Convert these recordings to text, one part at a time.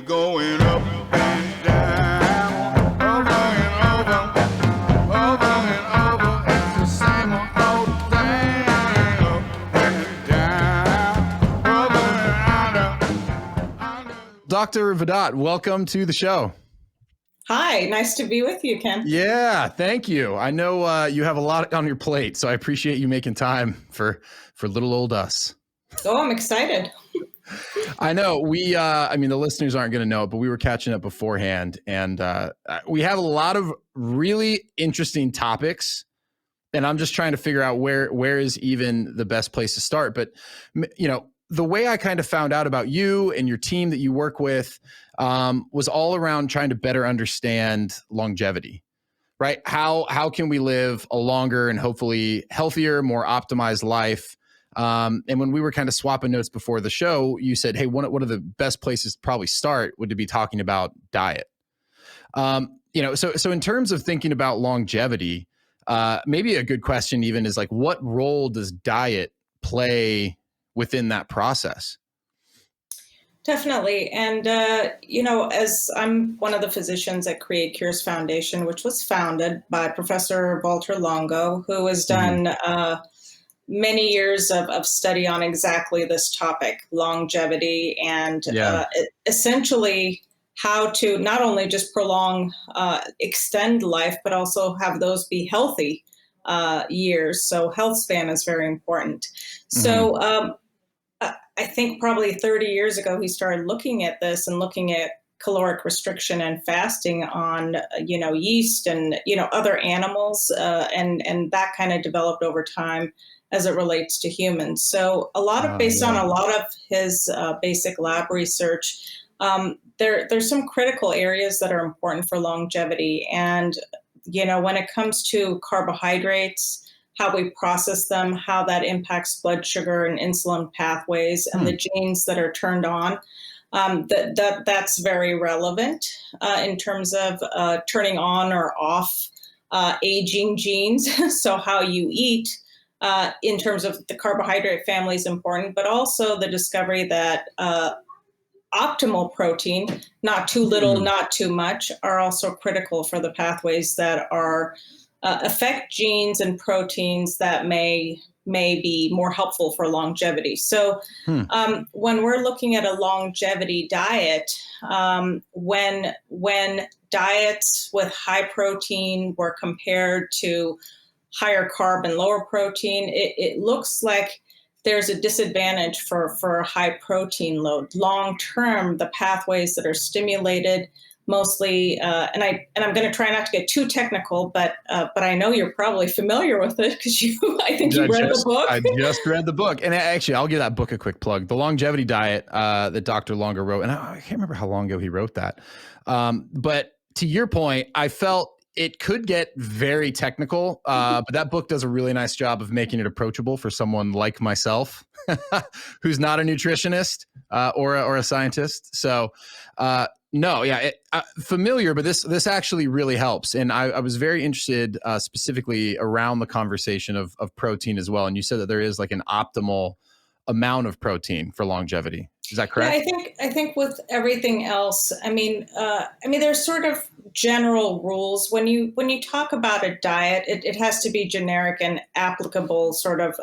We're going up and down, over and over. It's the same old thing. Up and down, over and under. Dr. Vahdat, welcome to the show. Hi, nice to be with you, Ken. Yeah, thank you. I know you have a lot on your plate, so I appreciate you making time for little old us. Oh, I'm excited. I know the listeners aren't going to know it, but we were catching up beforehand, and we have a lot of really interesting topics, and I'm just trying to figure out where is even the best place to start. But, the way I kind of found out about you and your team that you work with was all around trying to better understand longevity, right? How can we live a longer and hopefully healthier, more optimized life? And when we were kind of swapping notes before the show, you said, hey, one of the best places to probably start would be talking about diet. So in terms of thinking about longevity, maybe a good question even is like, what role does diet play within that process? Definitely. And, as I'm one of the physicians at Create Cures Foundation, which was founded by Professor Walter Longo, who has done many years of study on exactly this topic, longevity, and essentially how to not only just prolong, extend life, but also have those be healthy years. So health span is very important. So I think probably 30 years ago, he started looking at this and looking at caloric restriction and fasting on, yeast and, other animals. And that kind of developed over time as it relates to humans. So based on a lot of his basic lab research, there's some critical areas that are important for longevity. And, when it comes to carbohydrates, how we process them, how that impacts blood sugar and insulin pathways, and the genes that are turned on. That's very relevant in terms of turning on or off aging genes. So how you eat in terms of the carbohydrate family is important, but also the discovery that optimal protein, not too little, not too much, are also critical for the pathways that are affect genes and proteins that may be more helpful for longevity. So when we're looking at a longevity diet, when diets with high protein were compared to higher carb and lower protein, it looks like there's a disadvantage for a high protein load. Long term, the pathways that are stimulated mostly, and I'm going to try not to get too technical, but I know you're probably familiar with it because I think you read the book. I just read the book, and actually, I'll give that book a quick plug. The Longevity Diet that Dr. Longo wrote, and I can't remember how long ago he wrote that. But to your point, I felt it could get very technical, but that book does a really nice job of making it approachable for someone like myself, who's not a nutritionist or a scientist. So. Familiar, but this actually really helps. And I was very interested specifically around the conversation of protein as well. And you said that there is like an optimal amount of protein for longevity. Is that correct? Yeah, I think with everything else, there's sort of general rules. When you talk about a diet, it has to be generic and applicable sort of,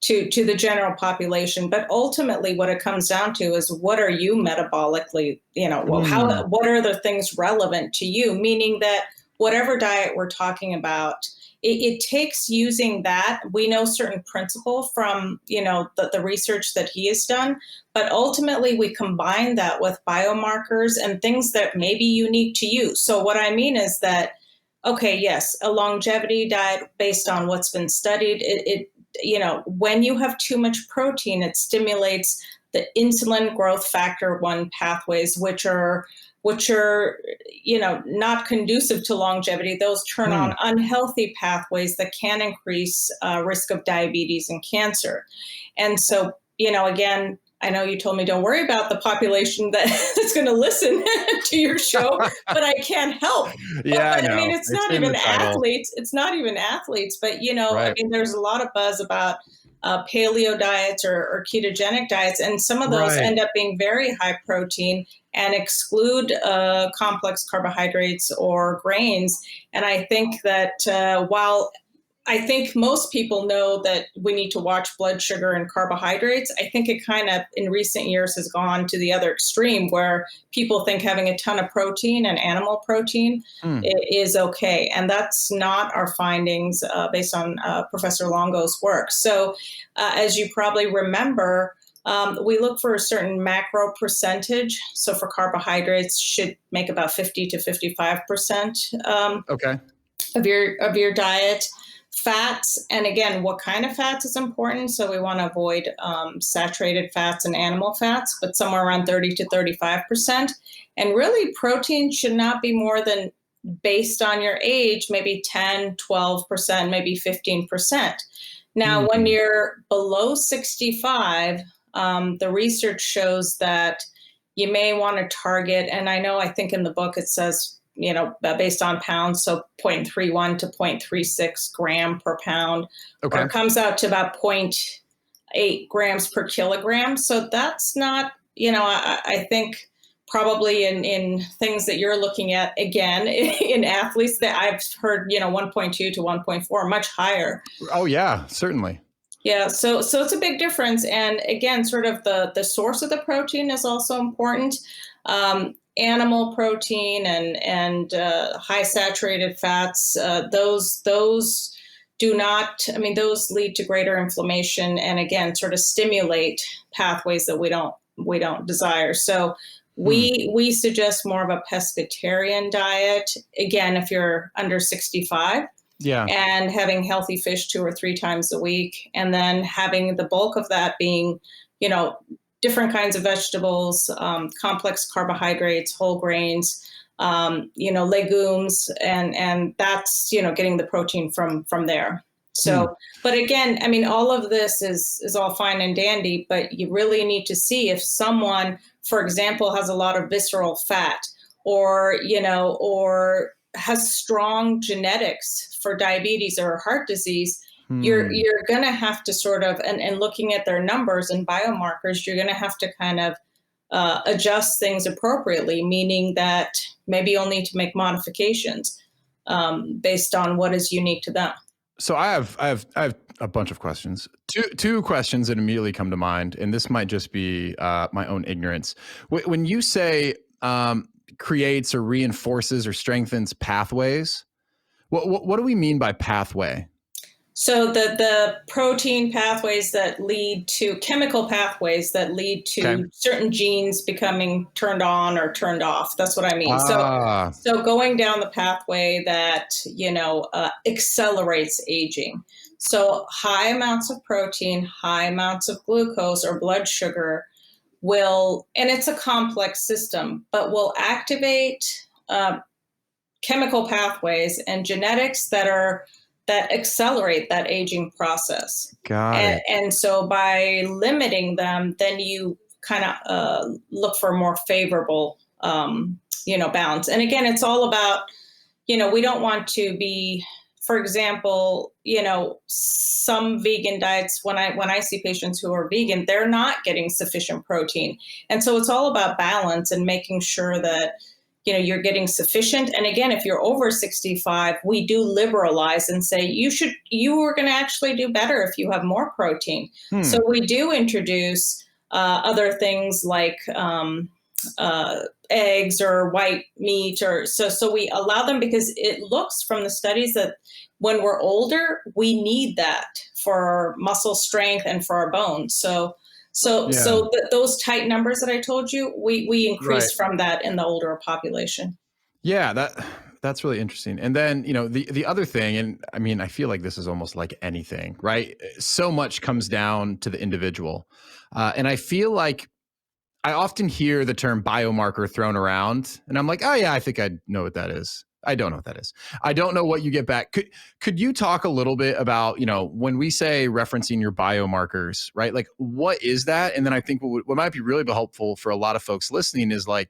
to the general population. But ultimately what it comes down to is what are you metabolically, what are the things relevant to you? Meaning that whatever diet we're talking about, it takes using that. We know certain principle from, the research that he has done, but ultimately we combine that with biomarkers and things that may be unique to you. So what I mean is that, okay, yes, a longevity diet based on what's been studied, when you have too much protein, it stimulates the insulin growth factor 1 pathways, which are not conducive to longevity. Those turn on unhealthy pathways that can increase risk of diabetes and cancer. And so, again, I know you told me don't worry about the population that's going to listen to your show, but I can't help. Yeah, but, I mean, it's not even athletes. It's not even athletes, but right. There's a lot of buzz about paleo diets or ketogenic diets. And some of those end up being very high protein and exclude complex carbohydrates or grains. And I think that while I think most people know that we need to watch blood sugar and carbohydrates, I think it kind of in recent years has gone to the other extreme where people think having a ton of protein and animal protein is okay. And that's not our findings based on Professor Longo's work. So as you probably remember, we look for a certain macro percentage. So for carbohydrates should make about 50 to 55% of your diet. Fats, and again, what kind of fats is important. So we want to avoid saturated fats and animal fats, but somewhere around 30 to 35%. And really protein should not be more than, based on your age, maybe 10, 12%, maybe 15%. Now, when you're below 65, the research shows that you may want to target, and I think in the book it says, based on pounds, so 0.31 to 0.36 gram per pound, or it comes out to about 0.8 grams per kilogram. So that's not, I think probably in things that you're looking at, again, in athletes that I've heard, 1.2 to 1.4, much higher. Oh yeah, certainly. Yeah, so it's a big difference. And again, sort of the source of the protein is also important. Animal protein and high saturated fats, those do not, those lead to greater inflammation and again, sort of stimulate pathways that we don't desire. So we suggest more of a pescatarian diet, again, if you're under 65. Yeah. And having healthy fish 2 or 3 times a week, and then having the bulk of that being, different kinds of vegetables, complex carbohydrates, whole grains, legumes, and that's, getting the protein from there. So, but again, all of this is all fine and dandy, but you really need to see if someone, for example, has a lot of visceral fat or has strong genetics for diabetes or heart disease. You're going to have to sort of, and looking at their numbers and biomarkers, you're going to have to kind of adjust things appropriately, meaning that maybe you'll need to make modifications based on what is unique to them. So I have a bunch of questions. Two questions that immediately come to mind, and this might just be my own ignorance. When you say creates or reinforces or strengthens pathways, what do we mean by pathway? So the protein pathways that lead to chemical pathways that lead to certain genes becoming turned on or turned off. That's what I mean. So going down the pathway that, accelerates aging. So high amounts of protein, high amounts of glucose or blood sugar will, and it's a complex system, but will activate chemical pathways and genetics that accelerate that aging process. Got it. And so by limiting them, then you kind of look for a more favorable, balance. And again, it's all about, we don't want to be, for example, some vegan diets, when I see patients who are vegan, they're not getting sufficient protein. And so it's all about balance and making sure that you're getting sufficient. And again, if you're over 65, we do liberalize and say you are going to actually do better if you have more protein. So we do introduce other things like eggs or white meat, or so we allow them because it looks from the studies that when we're older, we need that for muscle strength and for our bones. So those tight numbers that I told you, we increase from that in the older population. Yeah, that's really interesting. And then, the other thing, and I feel like this is almost like anything, right? So much comes down to the individual. And I feel like I often hear the term biomarker thrown around and I'm like, oh yeah, I think I know what that is. I don't know what that is. I don't know what you get back. Could you talk a little bit about, when we say referencing your biomarkers, right? Like what is that? And then I think what might be really helpful for a lot of folks listening is like,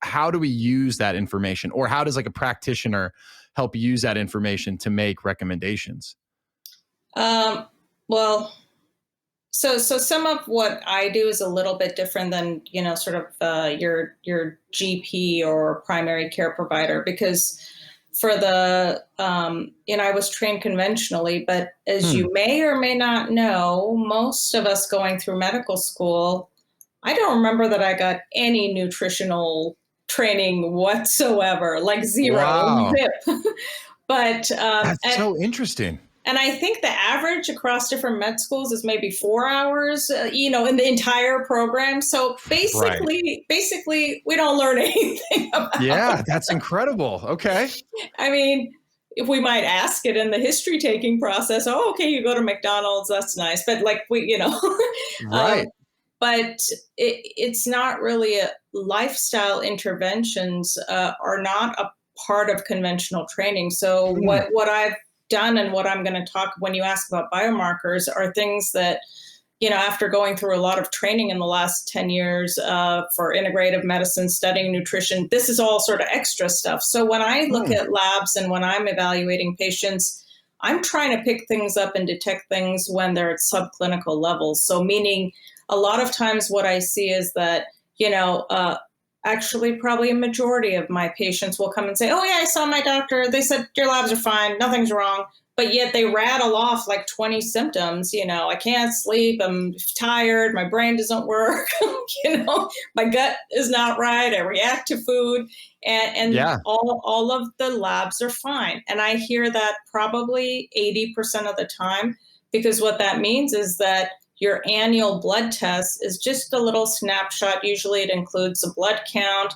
how do we use that information, or how does like a practitioner help use that information to make recommendations? Well, So some of what I do is a little bit different than, sort of your GP or primary care provider, because for the, I was trained conventionally, but as you may or may not know, most of us going through medical school, I don't remember that I got any nutritional training whatsoever, like zero, Wow. zip. But That's so interesting. and I think the average across different med schools is maybe 4 hours, in the entire program. So basically, we don't learn anything about. Yeah, that's incredible. Okay. I mean, if we might ask it in the history taking process, oh, okay, you go to McDonald's, that's nice. But like Right. but it's not really lifestyle interventions are not a part of conventional training. So what I've done and what I'm going to talk when you ask about biomarkers are things that, after going through a lot of training in the last 10 years for integrative medicine, studying nutrition, this is all sort of extra stuff. So when I look at labs and when I'm evaluating patients, I'm trying to pick things up and detect things when they're at subclinical levels. So meaning a lot of times what I see is that, actually probably a majority of my patients will come and say, oh yeah, I saw my doctor. They said your labs are fine. Nothing's wrong. But yet they rattle off like 20 symptoms. I can't sleep. I'm tired. My brain doesn't work. My gut is not right. I react to food. And all of the labs are fine. And I hear that probably 80% of the time, because what that means is that your annual blood test is just a little snapshot. Usually it includes a blood count,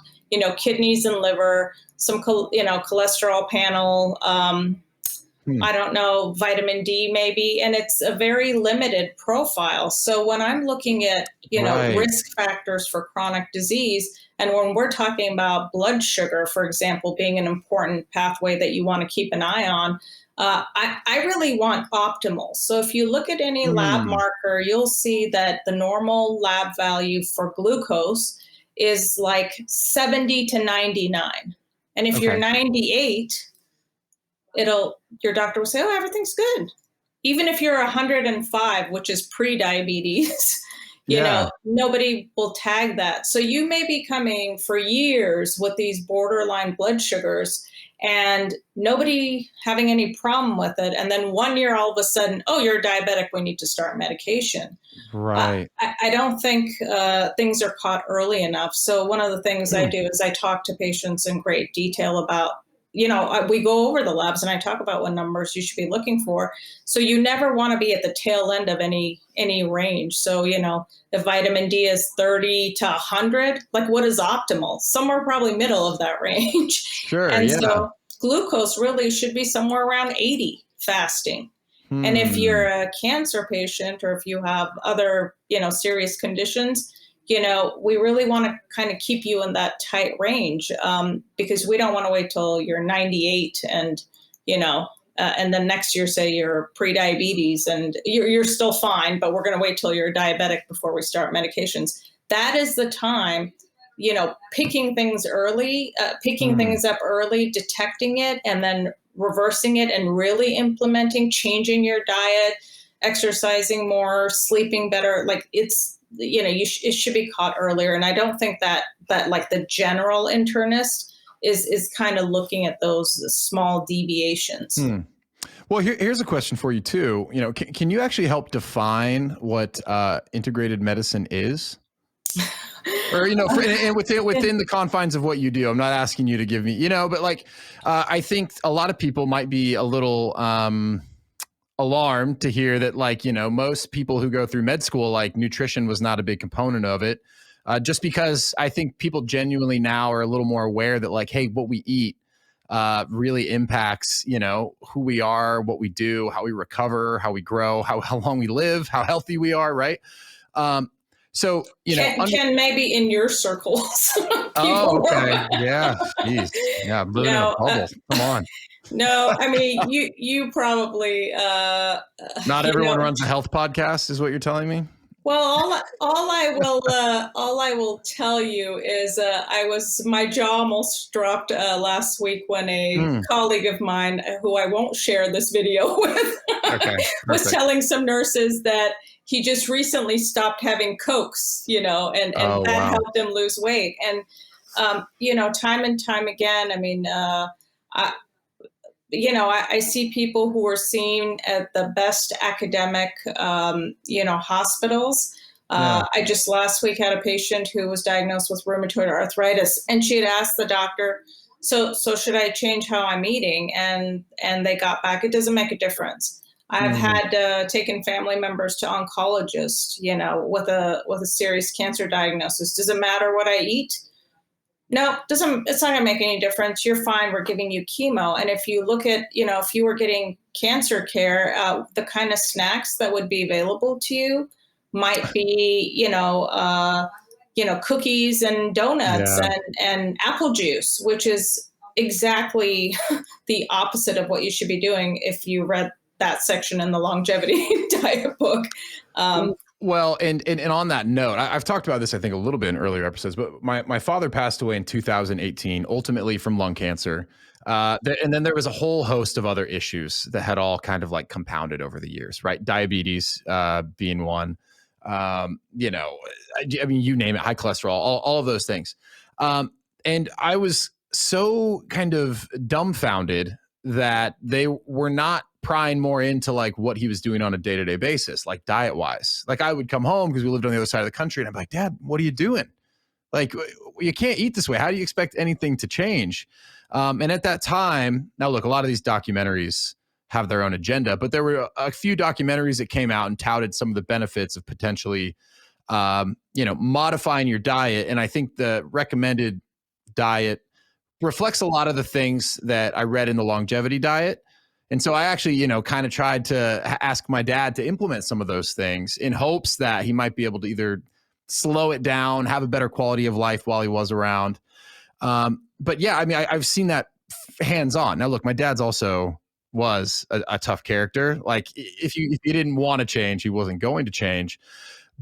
kidneys and liver, some, cholesterol panel, I don't know, vitamin D maybe, and it's a very limited profile. So when I'm looking at, risk factors for chronic disease, and when we're talking about blood sugar, for example, being an important pathway that you want to keep an eye on, I really want optimal. So if you look at any lab marker, you'll see that the normal lab value for glucose is like 70 to 99. And if you're 98, your doctor will say, oh, everything's good. Even if you're 105, which is pre-diabetes, nobody will tag that. So you may be coming for years with these borderline blood sugars and nobody having any problem with it. And then 1 year, all of a sudden, oh, you're diabetic, we need to start medication. Right. I don't think things are caught early enough. So one of the things I do is I talk to patients in great detail about, we go over the labs and I talk about what numbers you should be looking for. So you never want to be at the tail end of any range. So, if vitamin D is 30 to 100, like what is optimal? Somewhere probably middle of that range. Sure. And so glucose really should be somewhere around 80 fasting. And if you're a cancer patient or if you have other, serious conditions, we really want to kind of keep you in that tight range because we don't want to wait till you're 98 and, and then next year, say you're pre-diabetes and you're still fine, but we're going to wait till you're diabetic before we start medications. That is the time, picking things early, picking things up early, detecting it, and then reversing it and really implementing, changing your diet, exercising more, sleeping better. Like it's, it should be caught earlier. And I don't think that like the general internist is kind of looking at those small deviations. Well, here's a question for you too. Can you actually help define what integrated medicine is? Or, and within the confines of what you do? I'm not asking you to give me, but like, I think a lot of people might be a little alarmed to hear that, like, most people who go through med school, like nutrition was not a big component of it. Just because I think people genuinely now are a little more aware that, like, hey, what we eat really impacts, who we are, what we do, how we recover, how we grow, how long we live, how healthy we are. Right. So, Ken, maybe in your circles. Oh, okay. Yeah. Jeez. Yeah. I'm living in a bubble. Come on. No, I mean, you probably, not everyone runs a health podcast is what you're telling me. Well, all I will tell you is my jaw almost dropped last week when a colleague of mine, who I won't share this video with, was telling some nurses that he just recently stopped having Cokes, and Oh, that wow. helped him lose weight. And, time and time again, I mean, I, I see people who are seen at the best academic, hospitals. Yeah. I just last week had a patient who was diagnosed with rheumatoid arthritis, and she had asked the doctor, "So should I change how I'm eating?" And they got back, "It doesn't make a difference." I've Mm, had taken family members to oncologists, with a serious cancer diagnosis. Does it matter what I eat? No, doesn't. It's not going to make any difference. You're fine. We're giving you chemo. And if you look at, if you were getting cancer care, the kind of snacks that would be available to you might be, cookies and donuts yeah. and apple juice, which is exactly the opposite of what you should be doing if you read that section in the longevity diet book. Um, Well, and on that note, I've talked about this, I think, a little bit in earlier episodes, but my father passed away in 2018, ultimately from lung cancer. And then there was a whole host of other issues that had all kind of like compounded over the years, right? Diabetes being one. I mean, you name it, high cholesterol, all of those things. And I was so kind of dumbfounded that they were not prying more into like what he was doing on a day-to-day basis, like diet wise. Like I would come home because we lived on the other side of the country and I'm like, Dad, what are you doing? Like you can't eat this way. How do you expect anything to change? And at that time, now look, a lot of these documentaries have their own agenda, but there were a few documentaries that came out and touted some of the benefits of potentially, modifying your diet. And I think the recommended diet reflects a lot of the things that I read in the longevity diet. And so I actually, kind of tried to ask my dad to implement some of those things in hopes that he might be able to either slow it down, have a better quality of life while he was around. But yeah, I mean, I've seen that hands on. Now, look, my dad's also was a tough character. Like if you didn't want to change, he wasn't going to change.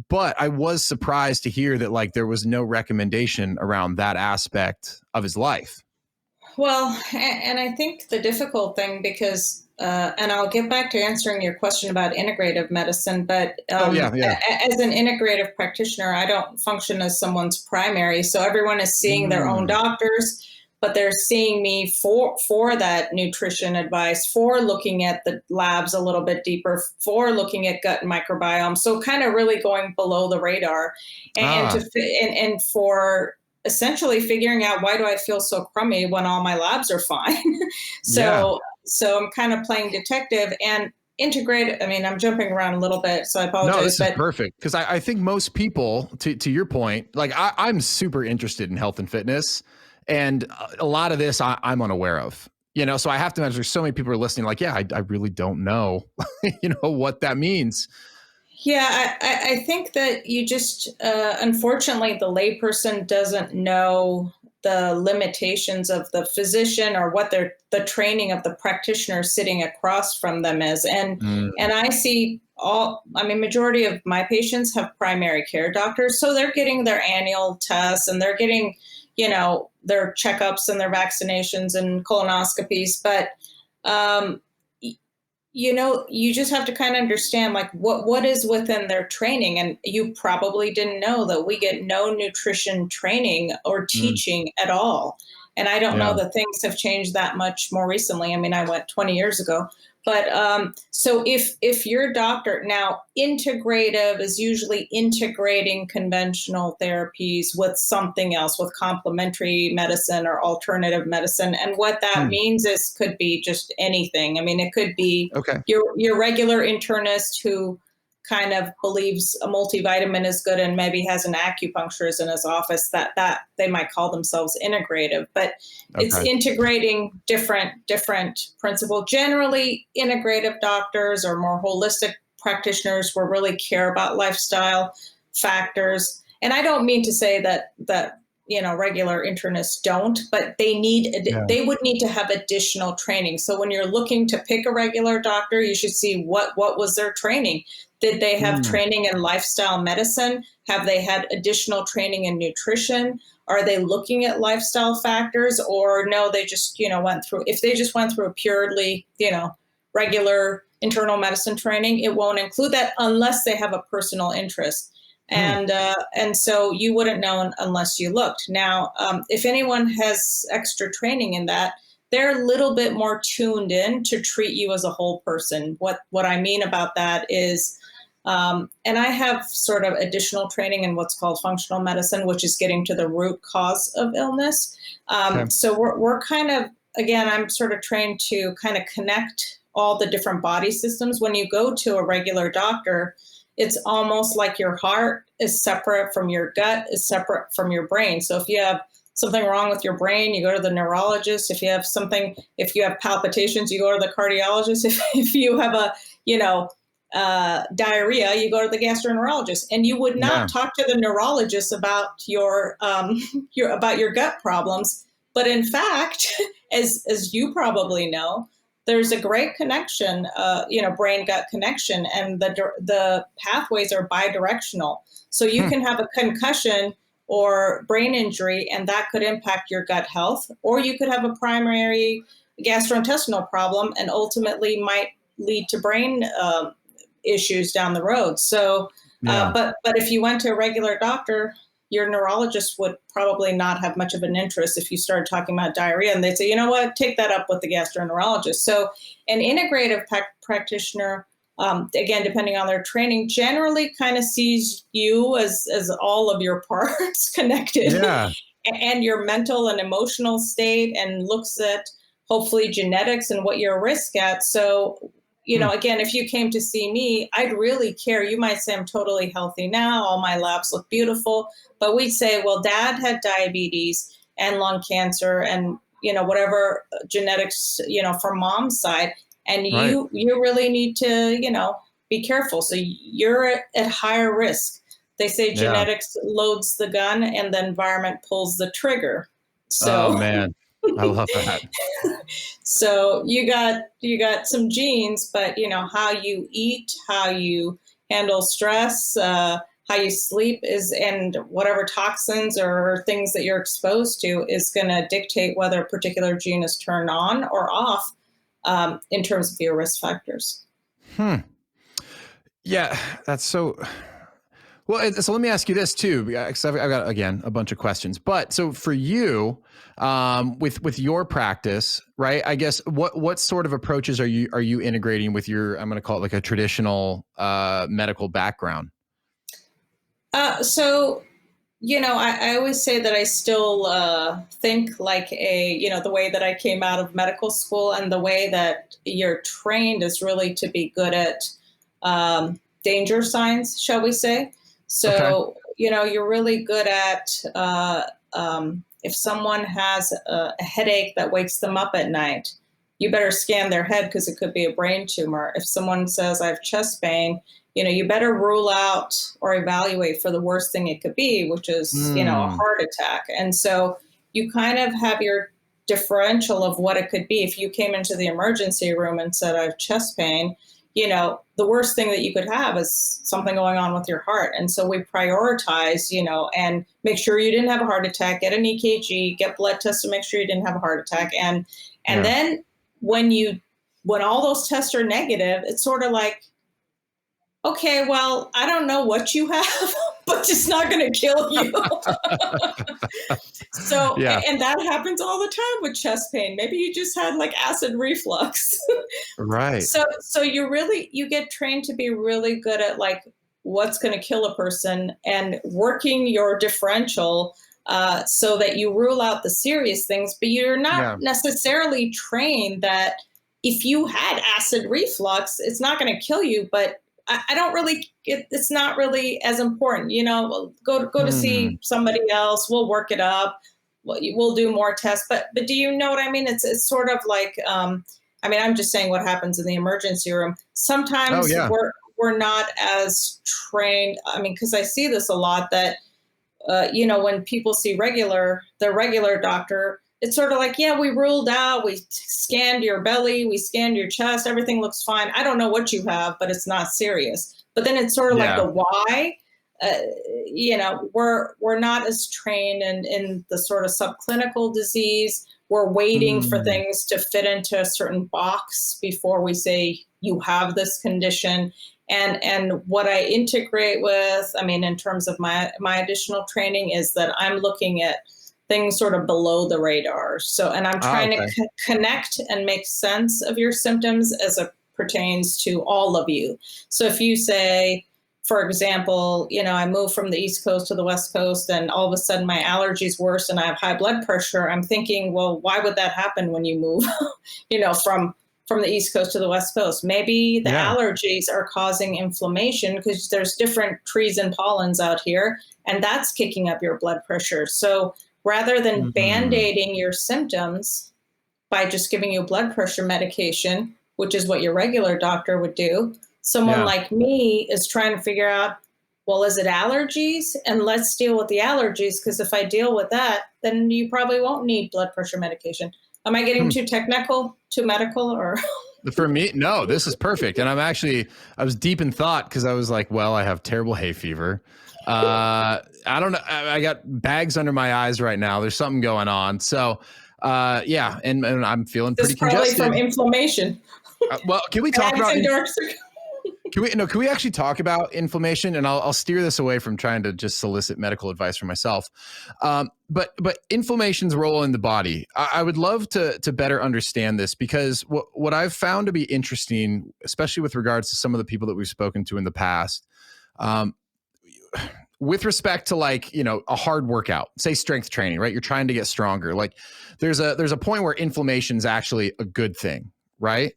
But I was surprised to hear that like there was no recommendation around that aspect of his life. Well, and I think the difficult thing, because, and I'll get back to answering your question about integrative medicine, but Oh yeah, yeah. as an integrative practitioner, I don't function as someone's primary. So everyone is seeing their own Mm, doctors, but they're seeing me for that nutrition advice, for looking at the labs a little bit deeper, for looking at gut microbiome. So kind of really going below the radar, and ah, and for essentially figuring out, why do I feel so crummy when all my labs are fine? yeah. So I'm kind of playing detective and integrate. I mean, I'm jumping around a little bit, so I No, apologize, this is but perfect because I think most people, to your point, like I'm super interested in health and fitness, and a lot of this I'm unaware of. So I have to imagine there's so many people are listening. Like, yeah, I really don't know, what that means. yeah, I think that you just, unfortunately, the layperson doesn't know the limitations of the physician, or what the training of the practitioner sitting across from them is. Mm, And I see I mean, majority of my patients have primary care doctors, so they're getting their annual tests and they're getting, their checkups and their vaccinations and colonoscopies. But, um, you just have to kind of understand, like, what is within their training. And you probably didn't know that we get no nutrition training or mm, teaching at all. And I don't yeah. know that things have changed that much more recently. I mean, I went 20 years ago. But so if your doctor, now, integrative is usually integrating conventional therapies with something else, with complementary medicine or alternative medicine. And what that Mm, means is, could be just anything. I mean, it could be okay. your regular internist who kind of believes a multivitamin is good and maybe has an acupuncturist in his office, that they might call themselves integrative. But it's Okay. integrating different principle. Generally, integrative doctors or more holistic practitioners will really care about lifestyle factors. And I don't mean to say that regular internists don't, but Yeah. they would need to have additional training. So when you're looking to pick a regular doctor, you should see what was their training. Did they have Mm, training in lifestyle medicine? Have they had additional training in nutrition? Are they looking at lifestyle factors? Or no, they just went through, if they just went through a purely regular internal medicine training, it won't include that unless they have a personal interest. And so you wouldn't know unless you looked. Now, if anyone has extra training in that, they're a little bit more tuned in to treat you as a whole person. What I mean about that is, and I have sort of additional training in what's called functional medicine, which is getting to the root cause of illness. So we're kind of, again, I'm sort of trained to kind of connect all the different body systems. When you go to a regular doctor, it's almost like your heart is separate from your gut, is separate from your brain. So if you have something wrong with your brain, you go to the neurologist. If you have palpitations, you go to the cardiologist. If you have diarrhea, you go to the gastroenterologist. And you would not talk to the neurologist about your gut problems. But in fact, as you probably know, there's a great connection, brain-gut connection, and the pathways are bidirectional. So you can have a concussion or brain injury, and that could impact your gut health, or you could have a primary gastrointestinal problem and ultimately might lead to brain issues down the road. So, but if you went to a regular doctor, your neurologist would probably not have much of an interest if you started talking about diarrhea, and they'd say, you know what, take that up with the gastroenterologist. So an integrative practitioner, again, depending on their training, generally kind of sees you as all of your parts connected and your mental and emotional state, and looks at hopefully genetics and what you're a risk at. So, again, if you came to see me, I'd really care. You might say I'm totally healthy now. All my labs look beautiful. But we'd say, well, dad had diabetes and lung cancer and, whatever genetics, from mom's side. And you really need to, be careful. So you're at higher risk. They say genetics loads the gun and the environment pulls the trigger. So, oh man, I love that. So you got some genes, but how you eat, how you handle stress, how you sleep and whatever toxins or things that you're exposed to is going to dictate whether a particular gene is turned on or off in terms of your risk factors. Yeah, that's so. Well, so let me ask you this too, because I've got, again, a bunch of questions. But so for you, with your practice, right? I guess what sort of approaches are you integrating with your, I'm going to call it like a traditional medical background? So, I always say that I still think like the way that I came out of medical school, and the way that you're trained is really to be good at danger signs, shall we say. So, you're really good at if someone has a headache that wakes them up at night, you better scan their head because it could be a brain tumor. If someone says I have chest pain, you better rule out or evaluate for the worst thing it could be, which is, a heart attack. And so you kind of have your differential of what it could be. If you came into the emergency room and said I have chest pain, the worst thing that you could have is something going on with your heart. And so we prioritize, and make sure you didn't have a heart attack, get an EKG, get blood tests to make sure you didn't have a heart attack. And then when all those tests are negative, it's sort of like, okay, well, I don't know what you have, but it's not going to kill you. So, and that happens all the time with chest pain. Maybe you just had like acid reflux. Right. So you get trained to be really good at like what's going to kill a person and working your differential so that you rule out the serious things, but you're not necessarily trained that if you had acid reflux, it's not going to kill you, but I don't really, it's not really as important, go to see somebody else. We'll work it up. We'll do more tests, but do you know what I mean? It's sort of like, I'm just saying what happens in the emergency room. Sometimes we're not as trained. Cause I see this a lot that, when people see the regular doctor, it's sort of like, we ruled out, we scanned your belly, we scanned your chest, everything looks fine. I don't know what you have, but it's not serious. But then it's sort of like the why, we're not as trained in the sort of subclinical disease we're waiting for things to fit into a certain box before we say you have this condition. And what I integrate with, I mean, in terms of my additional training, is that I'm looking at things sort of below the radar. So, and I'm trying to connect and make sense of your symptoms as it pertains to all of you. So if you say, for example, I moved from the East Coast to the West Coast and all of a sudden my allergies worse and I have high blood pressure, I'm thinking, well, why would that happen when you move, from the East Coast to the West Coast? Maybe the allergies are causing inflammation because there's different trees and pollens out here, and that's kicking up your blood pressure. So rather than band-aiding your symptoms by just giving you blood pressure medication, which is what your regular doctor would do, someone like me is trying to figure out, well, is it allergies? And let's deal with the allergies, because if I deal with that, then you probably won't need blood pressure medication. Am I getting too technical, too medical, or? For me, no, this is perfect. And I was deep in thought because I was like, well, I have terrible hay fever. I don't know. I got bags under my eyes right now. There's something going on. So, and I'm feeling pretty congested. Probably from inflammation. Well, can we talk about? Can we actually talk about inflammation? And I'll steer this away from trying to just solicit medical advice for myself. But inflammation's role in the body, I would love to better understand this, because what I've found to be interesting, especially with regards to some of the people that we've spoken to in the past, with respect to a hard workout, say strength training, right? You're trying to get stronger. Like there's a point where inflammation is actually a good thing, right?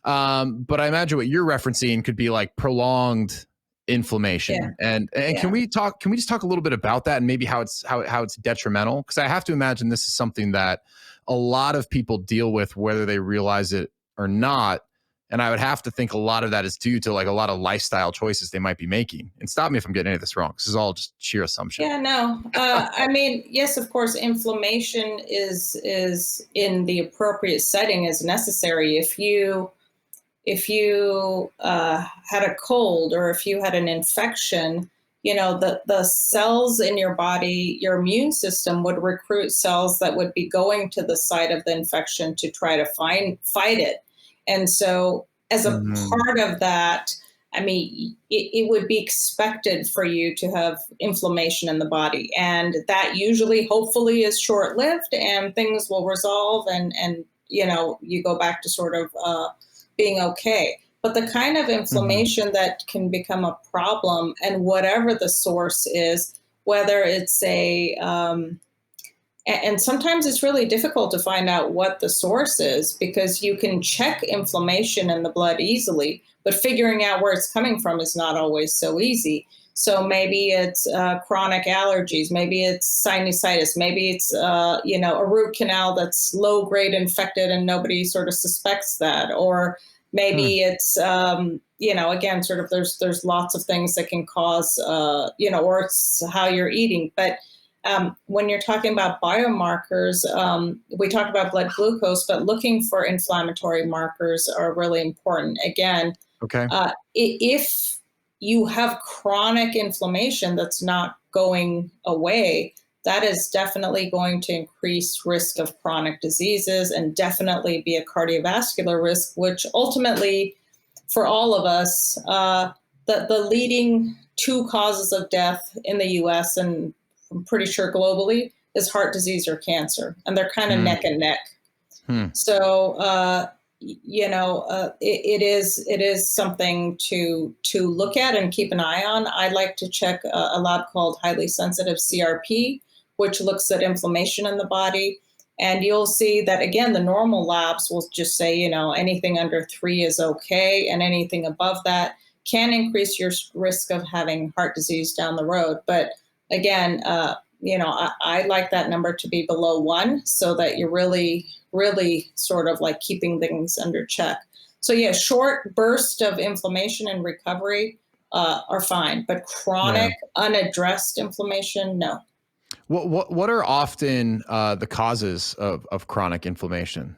But I imagine what you're referencing could be like prolonged inflammation. And can we just talk a little bit about that and maybe how it's detrimental? Because I have to imagine this is something that a lot of people deal with, whether they realize it or not. And I would have to think a lot of that is due to like a lot of lifestyle choices they might be making. And stop me if I'm getting any of this wrong. This is all just sheer assumption. Yeah, no. I mean, yes, of course, inflammation is in the appropriate setting is necessary. If you had a cold or if you had an infection, the cells in your body, your immune system would recruit cells that would be going to the site of the infection to try to fight it. And so as a part of that, I mean, it would be expected for you to have inflammation in the body. And that usually, hopefully, is short-lived and things will resolve and you go back to sort of being okay. But the kind of inflammation that can become a problem, and whatever the source is, whether it's and sometimes it's really difficult to find out what the source is, because you can check inflammation in the blood easily, but figuring out where it's coming from is not always so easy. So maybe it's chronic allergies, maybe it's sinusitis, maybe it's a root canal that's low grade infected and nobody sort of suspects that, or maybe it's again, sort of there's lots of things that can cause or it's how you're eating. But when you're talking about biomarkers, we talk about blood glucose, but looking for inflammatory markers are really important. Again, if you have chronic inflammation that's not going away, that is definitely going to increase risk of chronic diseases and definitely be a cardiovascular risk, which ultimately, for all of us, the leading two causes of death in the U.S. and I'm pretty sure globally is heart disease or cancer, and they're kind of neck and neck. So, it is something to look at and keep an eye on. I like to check a lab called highly sensitive CRP, which looks at inflammation in the body. And you'll see that, again, the normal labs will just say, anything under 3 is okay, and anything above that can increase your risk of having heart disease down the road. But again, I like that number to be below 1 so that you're really, really sort of like keeping things under check. So yeah, short burst of inflammation and recovery are fine, but chronic, unaddressed inflammation, no. What are often the causes of chronic inflammation?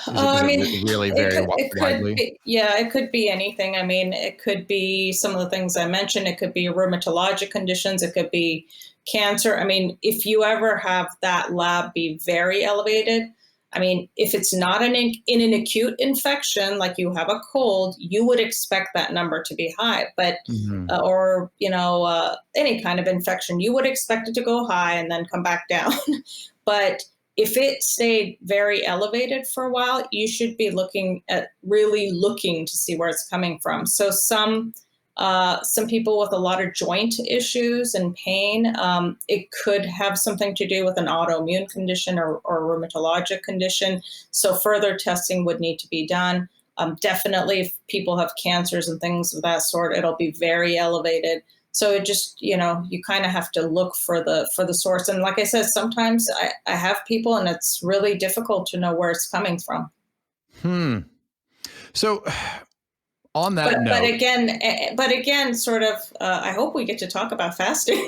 It really vary widely? It could be anything. I mean, it could be some of the things I mentioned. It could be rheumatologic conditions. It could be cancer, I mean, if you ever have that lab be very elevated, I mean, if it's not in an acute infection, like you have a cold, you would expect that number to be high. But Mhm. or any kind of infection, you would expect it to go high and then come back down. But if it stayed very elevated for a while, you should be really looking to see where it's coming from. So some people with a lot of joint issues and pain, it could have something to do with an autoimmune condition or rheumatologic condition. So further testing would need to be done. Definitely, if people have cancers and things of that sort, it'll be very elevated. So it just, you kind of have to look for the source. And like I said, sometimes I have people, and it's really difficult to know where it's coming from. So on that note, but again, sort of, I hope we get to talk about fasting.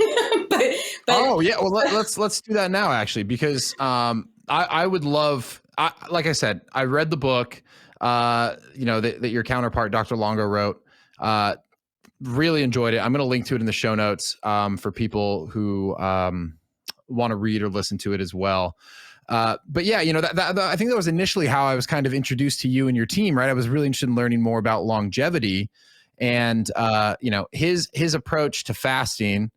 but oh yeah, well let's do that now actually, because I would love, like I said, I read the book, that your counterpart, Dr. Longo, wrote. Really enjoyed it. I'm going to link to it in the show notes for people who want to read or listen to it as well. But yeah, that I think that was initially how I was kind of introduced to you and your team, right? I was really interested in learning more about longevity and, his approach to fasting,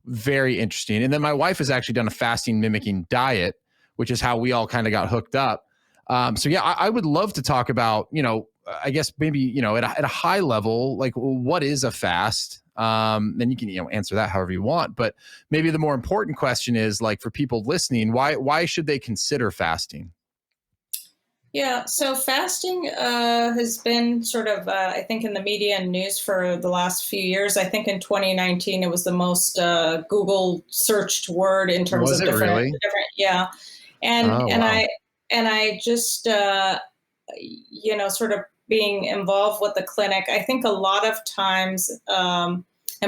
very interesting. And then my wife has actually done a fasting mimicking diet, which is how we all kind of got hooked up. So yeah, I would love to talk about, I guess maybe, at a high level, like what is a fast? Then you can, answer that however you want. But maybe the more important question is, like, for people listening, why should they consider fasting? Yeah, so fasting has been sort of, I think, in the media and news for the last few years. I think in 2019, it was the most Google searched word in terms Was of it really? different, yeah. And Oh, and wow. I just, sort of being involved with the clinic, I think a lot of times, and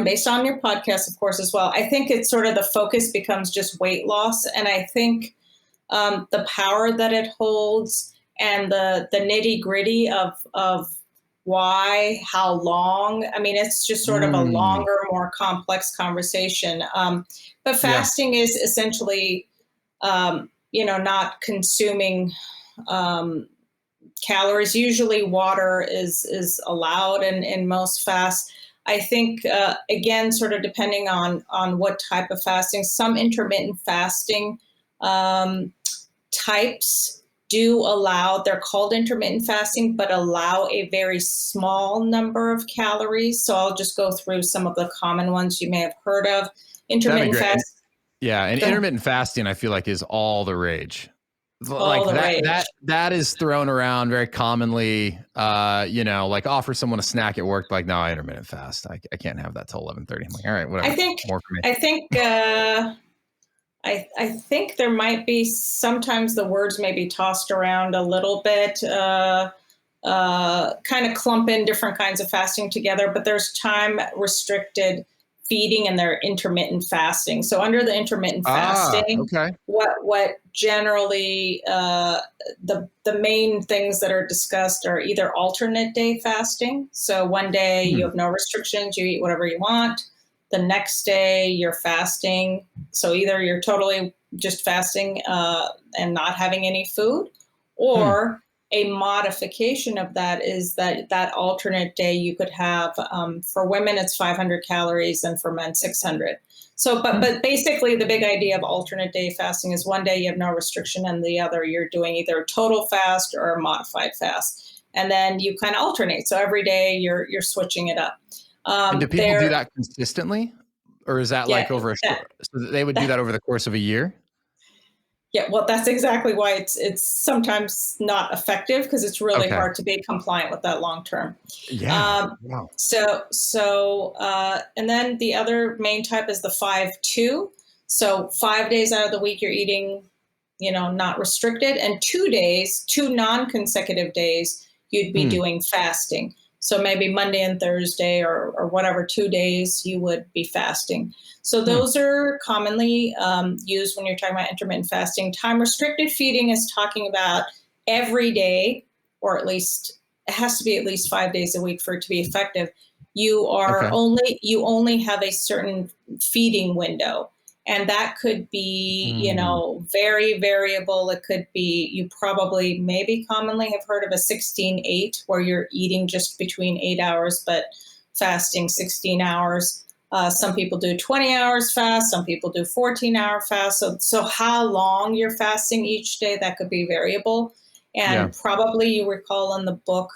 based on your podcast, of course, as well, I think it's sort of the focus becomes just weight loss. And I think the power that it holds and the nitty gritty of why, how long. I mean, it's just sort of a Mm, longer, more complex conversation. But yeah. fasting is essentially, not consuming um, calories. Usually water is allowed in most fasts. I think, again, sort of depending on what type of fasting, some intermittent fasting um, types do allow, they're called intermittent fasting, but allow a very small number of calories. So I'll just go through some of the common ones you may have heard of. That'd be Intermittent great. And, fast, yeah. And go ahead. intermittent fasting, I feel like, is all the rage. All Like the that, rage. that is thrown around very commonly. Like offer someone a snack at work, like, no, I intermittent fast. I can't have that till 11:30. I'm like, all right, whatever. I think, More for me. I think, I think there might be sometimes the words may be tossed around a little bit, kind of clump in different kinds of fasting together, but there's time restricted feeding and their intermittent fasting. So under the intermittent fasting, Okay. what generally the main things that are discussed are either alternate day fasting. So one day you Hmm. have no restrictions, you eat whatever you want. The next day you're fasting. So either you're totally just fasting and not having any food, Hmm. or a modification of that is that alternate day you could have, for women it's 500 calories and for men 600. So but basically the big idea of alternate day fasting is one day you have no restriction and the other you're doing either a total fast or a modified fast, and then you kind of alternate. So every day you're switching it up. And do people do There that consistently, or is that Yeah, like over a that, short? So they would do that that over the course of a year? yeah, well, that's exactly why it's sometimes not effective, because it's really Okay. hard to be compliant with that long term. Yeah. Um, Wow. and then the other main type is the 5-2. So 5 days out of the week you're eating, not restricted, and 2 days, two non-consecutive days, you'd be Hmm. doing fasting. So maybe Monday and Thursday, or whatever, 2 days you would be fasting. So Hmm. those are commonly used when you're talking about intermittent fasting. Time restricted feeding is talking about every day, or at least it has to be at least 5 days a week for it to be effective. You Okay. only have a certain feeding window. And that could be, very variable. It could be, you probably maybe commonly have heard of a 16-8, where you're eating just between 8 hours, but fasting 16 hours. Some people do 20 hours fast. Some people do 14-hour fast. So how long you're fasting each day, that could be variable. And probably you recall in the book,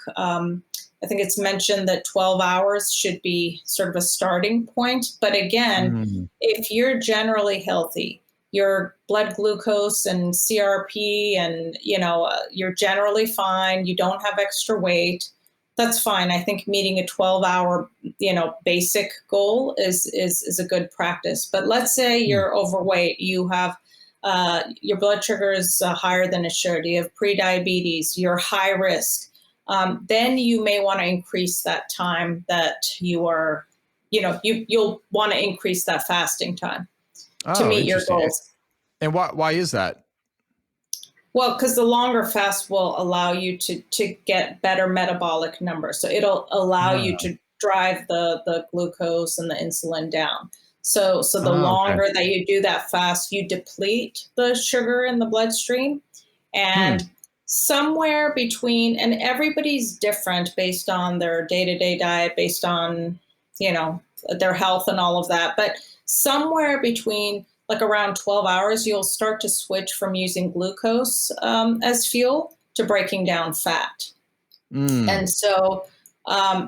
I think it's mentioned that 12 hours should be sort of a starting point. But again, if you're generally healthy, your blood glucose and CRP and, you're generally fine, you don't have extra weight, that's fine. I think meeting a 12-hour, basic goal is a good practice. But let's say you're overweight, you have your blood sugar is higher than it should, you have prediabetes, you're high risk. Then you may want to increase that time that you are, you'll want to increase that fasting time to meet your goals. And why is that? Well, because the longer fast will allow you to get better metabolic numbers. So it'll allow you to drive the glucose and the insulin down. So the longer that you do that fast, you deplete the sugar in the bloodstream. And somewhere between, and everybody's different based on their day-to-day diet, based on, their health and all of that. But somewhere between like around 12 hours, you'll start to switch from using glucose as fuel to breaking down fat. And so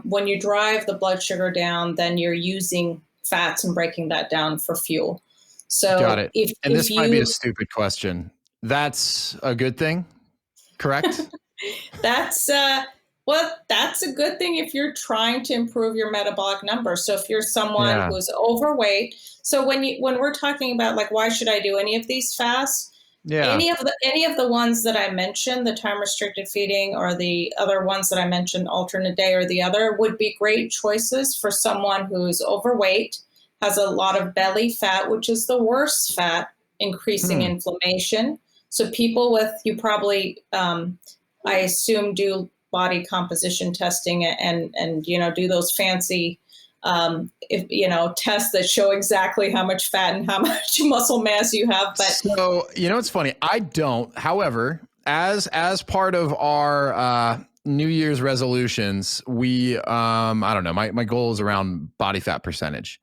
when you drive the blood sugar down, then you're using fats and breaking that down for fuel. So got it. And this might be a stupid question. That's a good thing, correct? That's that's a good thing if you're trying to improve your metabolic numbers. So if you're someone who's overweight, so when we're talking about like, why should I do any of these fasts? Any of the ones that I mentioned, the time restricted feeding or the other ones that I mentioned, alternate day or the other, would be great choices for someone who's overweight, has a lot of belly fat, which is the worst fat, increasing inflammation. So people with, you probably, I assume, do body composition testing and do those fancy tests that show exactly how much fat and how much muscle mass you have. But so, it's funny. I don't. However, as part of our New Year's resolutions, we I don't know. My goal is around body fat percentage.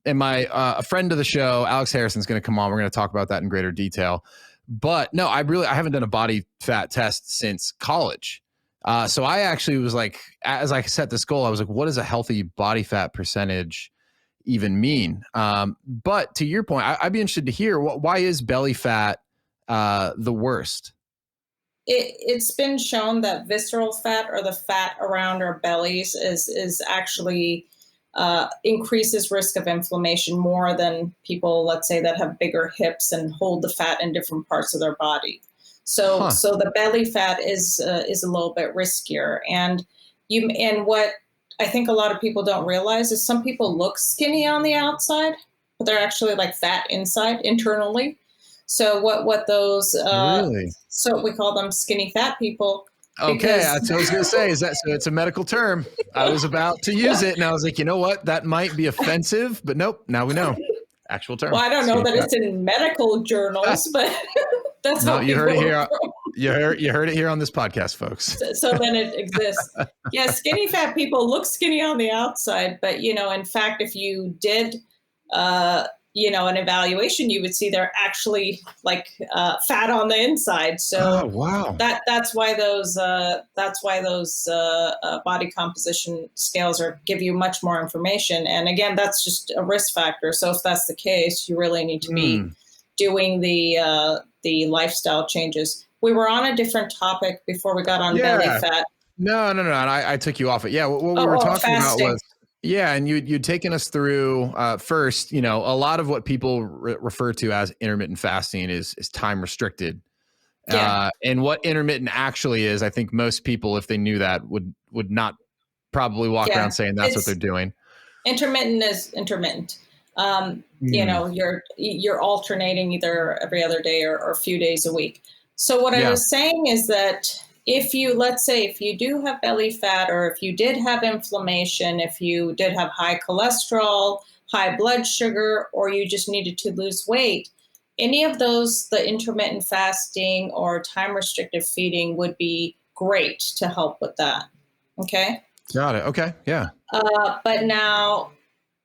And my a friend of the show, Alex Harrison's going to come on. We're going to talk about that in greater detail. But no, I haven't done a body fat test since college. So I actually was like, as I set this goal, I was like, what does a healthy body fat percentage even mean? But to your point, I'd be interested to hear why is belly fat the worst? It's been shown that visceral fat, or the fat around our bellies, is actually increases risk of inflammation more than people, let's say, that have bigger hips and hold the fat in different parts of their body. So the belly fat is a little bit riskier. And what I think a lot of people don't realize is some people look skinny on the outside, but they're actually like fat inside, internally. So what those really? So we call them skinny fat people. Okay, that's what I was going to say. Is that so? It's a medical term. I was about to use it, and I was like, you know what? That might be offensive, but nope. Now we know. Actual term. Well, I don't know that it's in medical journals, but that's how you heard it here. You heard it here on this podcast, folks. So then it exists. Yeah, skinny fat people look skinny on the outside, but in fact, if you did an evaluation, you would see they're actually like fat on the inside. So that's why those body composition scales give you much more information. And again, that's just a risk factor. So if that's the case, you really need to be doing the lifestyle changes. We were on a different topic before we got on belly fat. No. And I took you off it. Yeah. What we were talking about was, and you'd taken us through first, a lot of what people refer to as intermittent fasting is time restricted. And what intermittent actually is, I think most people, if they knew that, would not probably walk around saying that's what they're doing. Intermittent is intermittent. You're alternating either every other day or a few days a week. So what I was saying is that if you do have belly fat, or if you did have inflammation, if you did have high cholesterol, high blood sugar, or you just needed to lose weight, any of those, the intermittent fasting or time restrictive feeding would be great to help with that. Okay. Got it. Okay. Yeah. But now,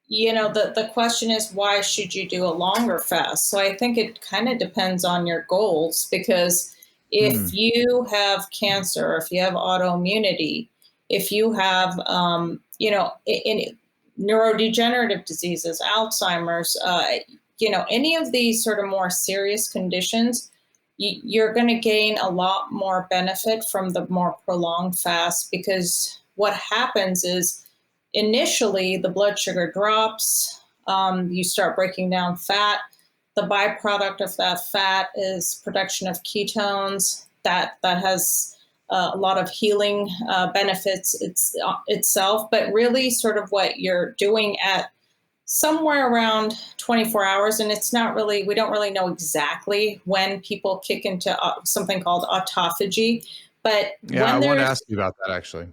the question is, why should you do a longer fast? So I think it kind of depends on your goals, because if you have cancer, if you have autoimmunity, if you have, in neurodegenerative diseases, Alzheimer's, any of these sort of more serious conditions, you're going to gain a lot more benefit from the more prolonged fast, because what happens is initially the blood sugar drops, you start breaking down fat. The byproduct of that fat is production of ketones that has a lot of healing benefits itself, but really sort of what you're doing at somewhere around 24 hours. And it's not really, we don't really know exactly when people kick into something called autophagy, but Yeah, I want to ask you about that actually.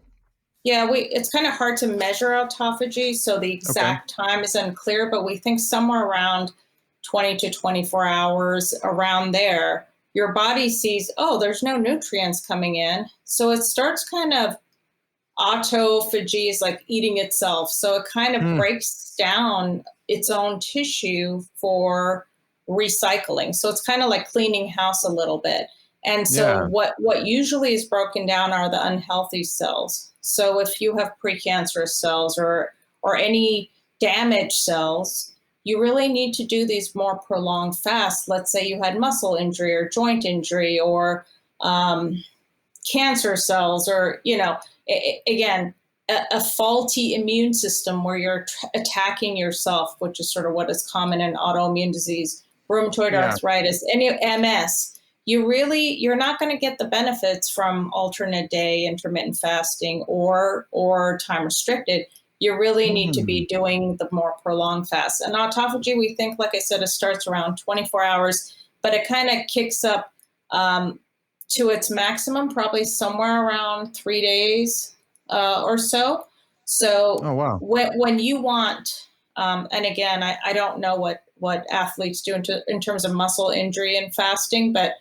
Yeah, it's kind of hard to measure autophagy, so the exact time is unclear, but we think somewhere around 20 to 24 hours, around there, your body sees, oh, there's no nutrients coming in. So it starts kind of, autophagy is like eating itself. So it kind of breaks down its own tissue for recycling. So it's kind of like cleaning house a little bit. And so what usually is broken down are the unhealthy cells. So if you have precancerous cells or any damaged cells, you really need to do these more prolonged fasts. Let's say you had muscle injury or joint injury or cancer cells, or, again, a faulty immune system where you're attacking yourself, which is sort of what is common in autoimmune disease, rheumatoid arthritis, any MS. You're not going to get the benefits from alternate day intermittent fasting or time restricted. You really need to be doing the more prolonged fast. And autophagy, we think, like I said, it starts around 24 hours, but it kind of kicks up to its maximum, probably somewhere around 3 days or so. So when you want, and again, I don't know what athletes do in terms of muscle injury and fasting, but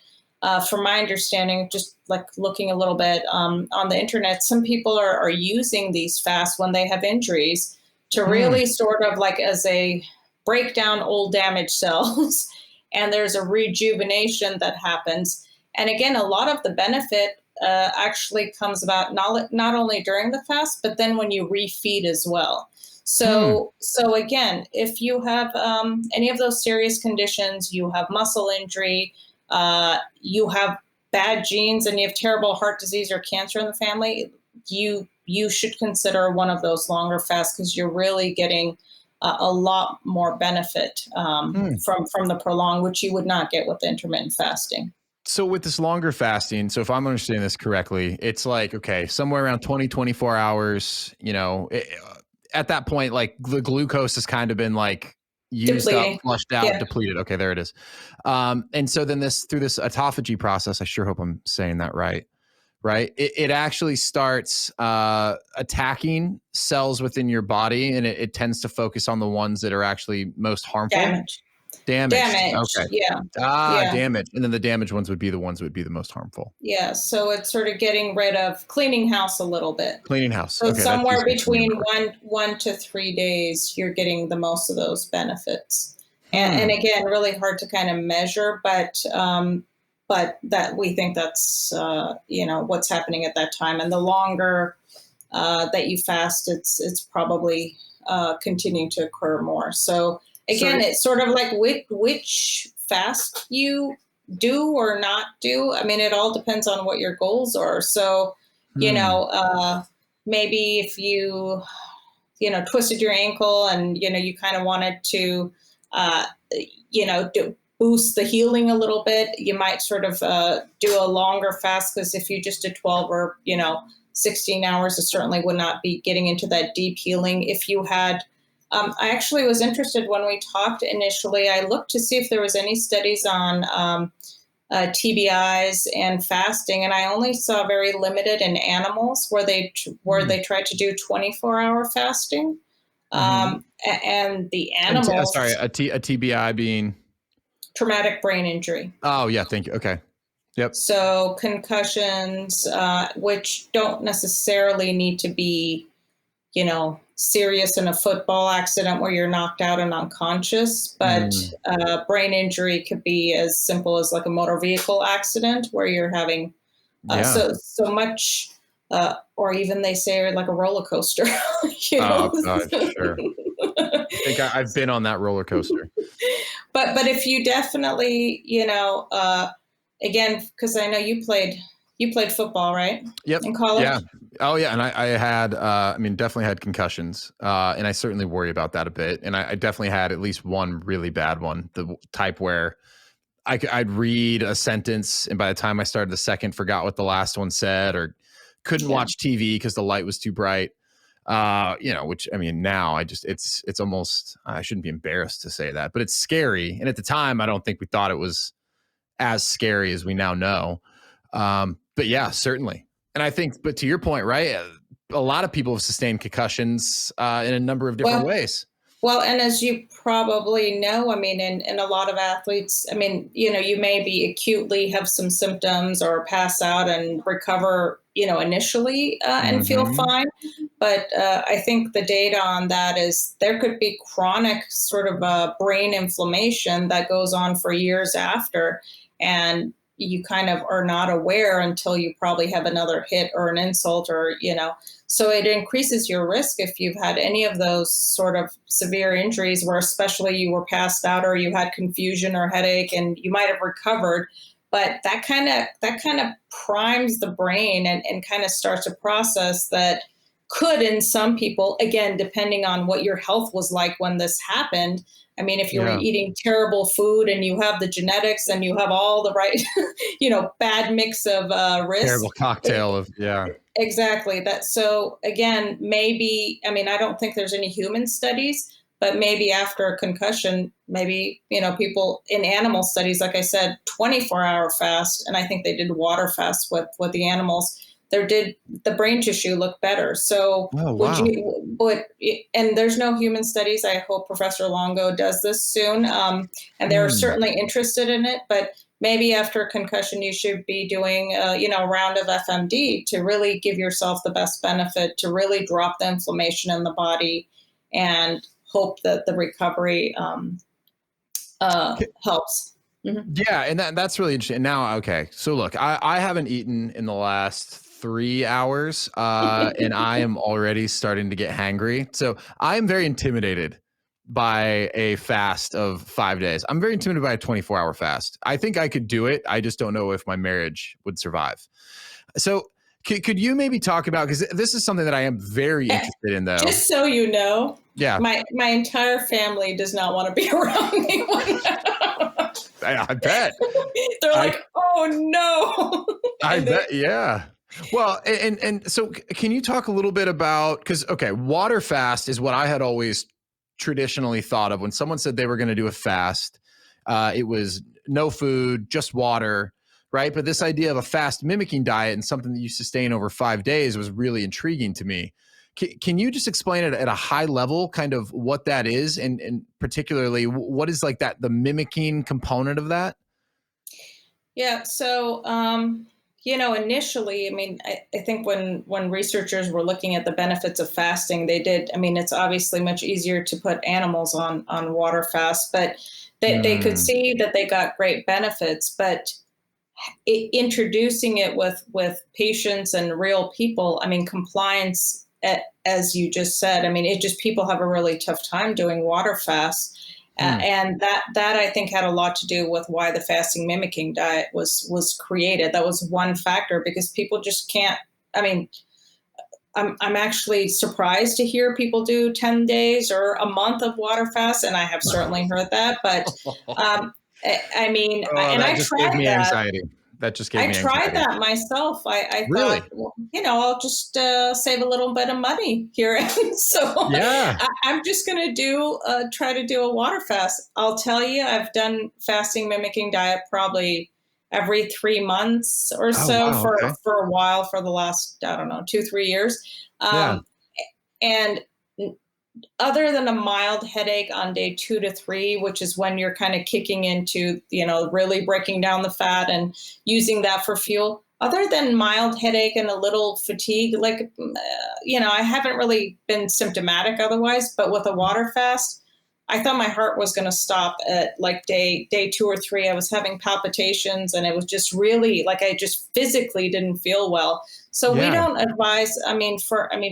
from my understanding, just like looking a little bit on the internet, some people are using these fasts when they have injuries to really sort of like as a break down old damaged cells, and there's a rejuvenation that happens. And again, a lot of the benefit actually comes about not only during the fast, but then when you refeed as well. So again, if you have any of those serious conditions, you have muscle injury, you have bad genes, and you have terrible heart disease or cancer in the family, you should consider one of those longer fasts, because you're really getting a lot more benefit from the prolonged, which you would not get with intermittent fasting. So with this longer fasting, so if I'm understanding this correctly, it's like, okay, somewhere around 24 hours, at that point, like the glucose has kind of been like used Depleting. up, flushed out, depleted. Okay, there it is. And so then through this autophagy process, I sure hope I'm saying that right? It actually starts attacking cells within your body, and it tends to focus on the ones that are actually most harmful. Damage. Okay. Yeah. Damage. And then the damaged ones would be the ones that would be the most harmful. Yeah. So it's sort of getting rid of, cleaning house a little bit. Cleaning house. So somewhere between 1 to 3 days, you're getting the most of those benefits. And again, really hard to kind of measure, but that we think that's, what's happening at that time. And the longer that you fast, it's probably continuing to occur more. So again, it's sort of like which fast you do or not do. I mean, it all depends on what your goals are. So, maybe if you, twisted your ankle and, you kind of wanted to, boost the healing a little bit, you might sort of do a longer fast, because if you just did 12 or, 16 hours, it certainly would not be getting into that deep healing. If you had, I actually was interested when we talked initially, I looked to see if there was any studies on TBIs and fasting, and I only saw very limited in animals where they tried to do 24-hour fasting. Mhm. And the And animals, sorry, a TBI being. traumatic brain injury. Oh yeah, thank you. Okay. Yep. So concussions, which don't necessarily need to be, serious in a football accident where you're knocked out and unconscious, but Mm, brain injury could be as simple as like a motor vehicle accident where you're having yeah. so much, or even they say like a roller coaster, you Oh know. gosh, sure. I think I've been on that roller coaster. But if you definitely, again, because I know you played football, right, Yep. in college? Yeah. Oh yeah. And I had, I mean, definitely had concussions. And I certainly worry about that a bit. And I definitely had at least one really bad one, the type where I'd read a sentence, and by the time I started the second, forgot what the last one said, or couldn't Yeah. watch TV because the light was too bright. Which I mean, now it's almost, I shouldn't be embarrassed to say that, but it's scary. And at the time, I don't think we thought it was as scary as we now know. But yeah, certainly. And I think, but to your point, right? A lot of people have sustained concussions in a number of different Well, ways. Well, and as you probably know, I mean, in a lot of athletes, I mean, you may be acutely have some symptoms or pass out and recover, initially and feel Hmm. fine. But I think the data on that is there could be chronic sort of brain inflammation that goes on for years after. And you kind of are not aware until you probably have another hit or an insult or. So it increases your risk if you've had any of those sort of severe injuries where especially you were passed out or you had confusion or headache and you might have recovered. But that kind of primes the brain and kind of starts a process that could in some people, again, depending on what your health was like when this happened. I mean, if you were Yeah. eating terrible food and you have the genetics and you have all the right, bad mix of risk. Terrible cocktail of, yeah. Exactly. That so again, maybe I mean I don't think there's any human studies, but maybe after a concussion, maybe people in animal studies, like I said, 24-hour fast, and I think they did water fast with the animals. There did the brain tissue look better. So Oh, would wow. you? But and there's no human studies. I hope Professor Longo does this soon, and they're Hmm. certainly interested in it, but maybe after a concussion, you should be doing, a round of FMD to really give yourself the best benefit, to really drop the inflammation in the body and hope that the recovery helps. Mhm. Yeah, and that's really interesting. Now, okay, so look, I haven't eaten in the last 3 hours, and I am already starting to get hangry. So I am very intimidated by a fast of 5 days. I'm very intimidated by a 24-hour fast. I think I could do it. I just don't know if my marriage would survive. So could you maybe talk about, because this is something that I am very interested in, though. Just so you know, Yeah, my entire family does not want to be around me when I bet. they're I like, "Oh no," I and they bet, yeah. Well, and so can you talk a little bit about, because okay, water fast is what I had always traditionally thought of when someone said they were going to do a fast. It was no food, just water, right? But this idea of a fast mimicking diet and something that you sustain over 5 days was really intriguing to me. Can you just explain it at a high level, kind of what that is, and particularly what is like that the mimicking component of that? Yeah. So, initially, I mean, I think when researchers were looking at the benefits of fasting, they did. I mean, it's obviously much easier to put animals on water fast, but they could Mm, see that they got great benefits. But introducing it with patients and real people, I mean, compliance, as you just said, I mean, it just people have a really tough time doing water fasts. hmm. And that I think had a lot to do with why the fasting mimicking diet was created. That was one factor because people just can't. I mean, I'm actually surprised to hear people do 10 days or a month of water fast, and I have certainly heard that. But I mean, Oh, and that I just gave tried me that. anxiety. That just gave I me tried anxiety. that myself. I thought, Really? well, I'll just save a little bit of money here. And so Yeah. I'm just going to try to do a water fast. I'll tell you, I've done fasting mimicking diet probably every 3 months or Oh, so wow. for, Okay. for a while for the last, I don't know, 2, 3 years. Yeah. Um, and other than a mild headache on day 2 to 3, which is when you're kind of kicking into, really breaking down the fat and using that for fuel, other than mild headache and a little fatigue, I haven't really been symptomatic otherwise, but with a water fast, I thought my heart was going to stop at like day 2 or 3. I was having palpitations, and it was just really like I just physically didn't feel well. So we Yeah. don't advise.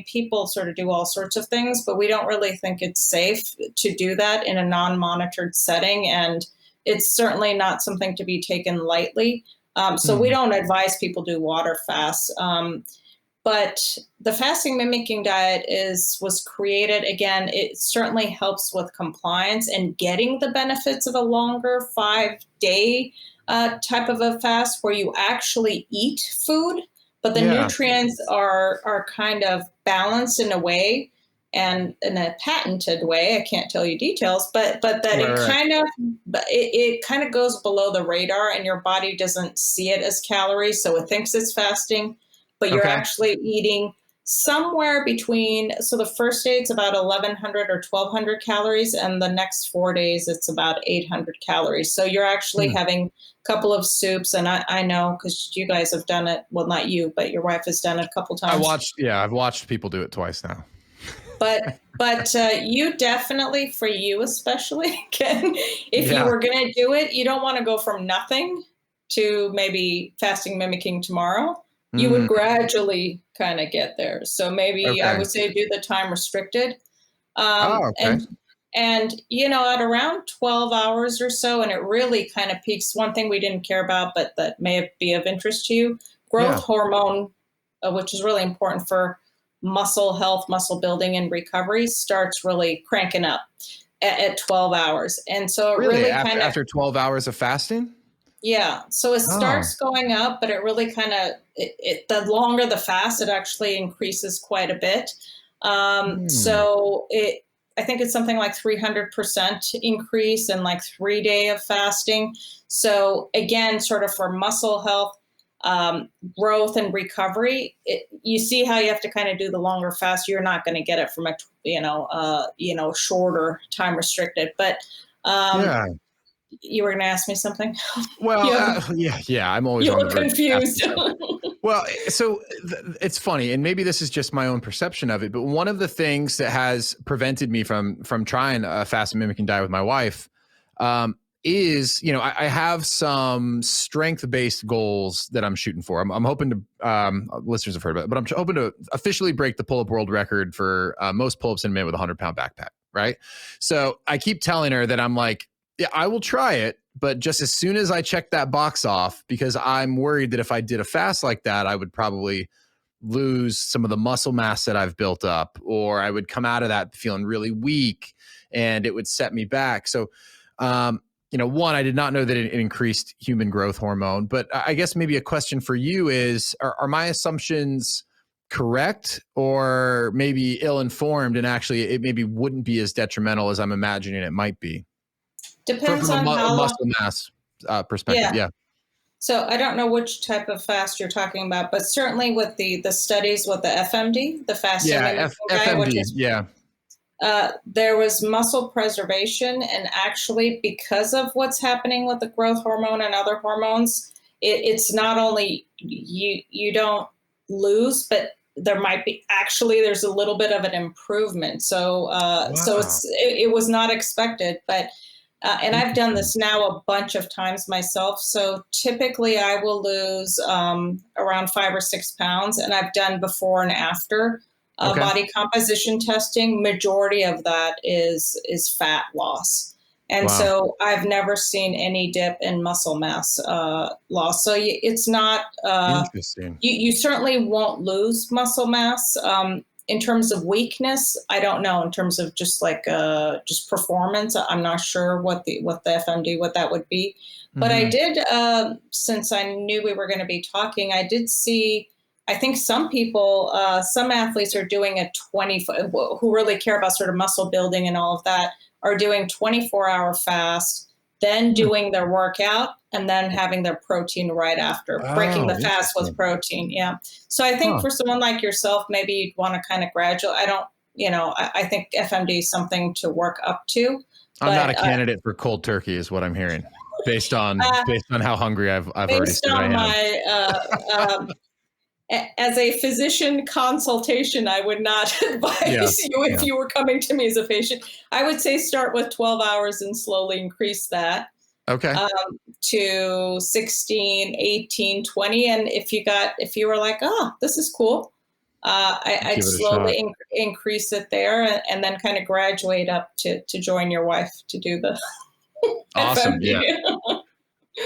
People sort of do all sorts of things, but we don't really think it's safe to do that in a non-monitored setting, and it's certainly not something to be taken lightly. So we don't advise people do water fasts. But the fasting mimicking diet was created, again, it certainly helps with compliance and getting the benefits of a longer 5-day type of a fast where you actually eat food, but the nutrients are kind of balanced in a way, and in a patented way. I can't tell you details, but that it kind of goes below the radar, and your body doesn't see it as calories, so it thinks it's fasting, but you're actually eating somewhere between, so the first day it's about 1,100 or 1,200 calories, and the next 4 days it's about 800 calories. So you're actually having a couple of soups, and I know because you guys have done it. Well, not you, but your wife has done it a couple times. I've watched people do it twice now. But you definitely, for you especially, if you were going to do it, you don't want to go from nothing to maybe fasting mimicking tomorrow. You would gradually kind of get there. So maybe I would say do the time restricted. And at around 12 hours or so, and it really kind of peaks. One thing we didn't care about, but that may be of interest to you, growth hormone, which is really important for muscle health, muscle building, and recovery, starts really cranking up at 12 hours. And so it really kind of after 12 hours of fasting? Yeah. So it starts going up, but it really kind of, the longer the fast, it actually increases quite a bit. So I think it's something like 300% increase in like 3 days of fasting. So again, sort of for muscle health, growth and recovery, you see how you have to kind of do the longer fast. You're not going to get it from a, shorter time restricted, but, you were going to ask me something? Well, I'm always on the verge confused. Well, so it's funny, and maybe this is just my own perception of it, but one of the things that has prevented me from trying a fast mimicking diet with my wife is, I have some strength-based goals that I'm shooting for. I'm hoping to, listeners have heard about it, but I'm hoping to officially break the pull-up world record for most pull-ups in a minute with a 100-pound backpack, right? So I keep telling her that I'm like, yeah, I will try it, but just as soon as I check that box off, because I'm worried that if I did a fast like that, I would probably lose some of the muscle mass that I've built up, or I would come out of that feeling really weak and it would set me back. So, one, I did not know that it increased human growth hormone, but I guess maybe a question for you is, are my assumptions correct, or maybe ill-informed, and actually it maybe wouldn't be as detrimental as I'm imagining it might be? Depends From on a how muscle long. mass perspective. Yeah. So I don't know which type of fast you're talking about, but certainly with the studies with the FMD, the fasting mimicking diet, which is there was muscle preservation, and actually because of what's happening with the growth hormone and other hormones, it's not only you don't lose, but there might be there's a little bit of an improvement. So so it was not expected, but. And I've done this now a bunch of times myself. So typically I will lose around 5 or 6 pounds, and I've done before and after body composition testing. Majority of that is fat loss. And so I've never seen any dip in muscle mass loss. So it's not, Interesting. You certainly won't lose muscle mass. In terms of weakness, I don't know. In terms of just just performance, I'm not sure what the FMD, what that would be. But I did, since I knew we were going to be talking, I did see, I think some people, some athletes are doing who really care about sort of muscle building and all of that, are doing 24-hour fast, then doing their workout, and then having their protein right after, breaking the fast with protein. Yeah. So I think for someone like yourself, maybe you'd want to kind of I think FMD is something to work up to. I'm not a candidate for cold turkey, is what I'm hearing, based on how hungry I've already said I am. My as a physician consultation, I would not advise you if you were coming to me as a patient. I would say start with 12 hours and slowly increase that. Okay. To 16, 18, 20. And if you were like, oh, this is cool, I'd slowly increase it there and then kind of graduate up to join your wife to do the awesome. FMD. Yeah.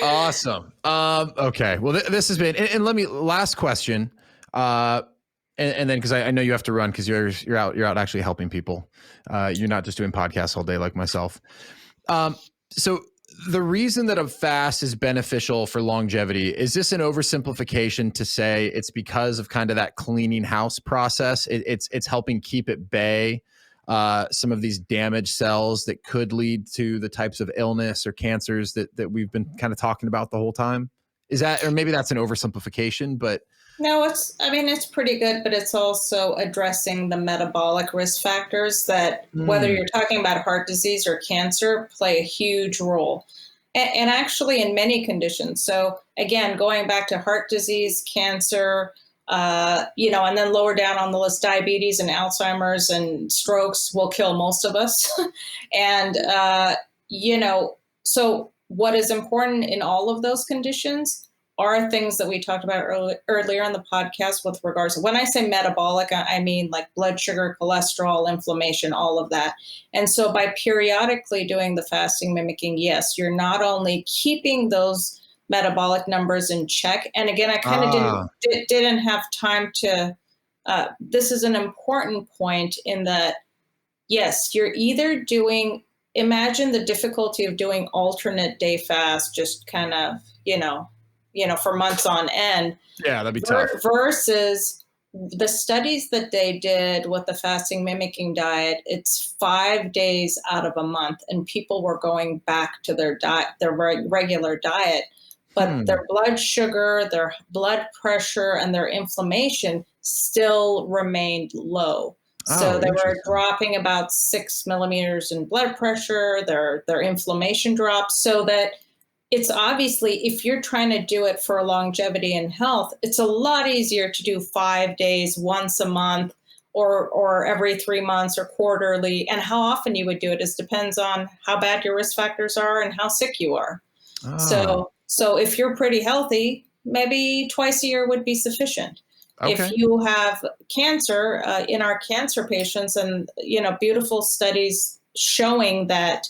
Awesome. Okay. Well, this has been, and let me, last question. And then, cause I know you have to run cause you're out actually helping people. You're not just doing podcasts all day like myself. So the reason that a fast is beneficial for longevity, is this an oversimplification to say it's because of kind of that cleaning house process? It's helping keep at bay some of these damaged cells that could lead to the types of illness or cancers that we've been kind of talking about the whole time? Is that, or maybe that's an oversimplification, but no, it's pretty good, but it's also addressing the metabolic risk factors that whether you're talking about heart disease or cancer play a huge role. And actually in many conditions. So again, going back to heart disease, cancer, and then lower down on the list, diabetes and Alzheimer's and strokes will kill most of us. And, so what is important in all of those conditions are things that we talked about earlier in the podcast with regards to, when I say metabolic, I mean like blood sugar, cholesterol, inflammation, all of that. And so by periodically doing the fasting mimicking, yes, you're not only keeping those metabolic numbers in check. And again, I kind of didn't have time to, this is an important point in that, yes, you're either doing, imagine the difficulty of doing alternate day fast, just kind of, for months on end. Yeah, that'd be tough. Versus the studies that they did with the fasting mimicking diet, it's 5 days out of a month, and people were going back to their diet, their regular diet, but their blood sugar, their blood pressure, and their inflammation still remained low. So they were dropping about 6 millimeters in blood pressure. Their inflammation dropped, so that it's obviously, if you're trying to do it for longevity and health, it's a lot easier to do 5 days once a month or every 3 months or quarterly. And how often you would do it depends on how bad your risk factors are and how sick you are. So if you're pretty healthy, maybe twice a year would be sufficient. Okay. If you have cancer, in our cancer patients, and beautiful studies showing that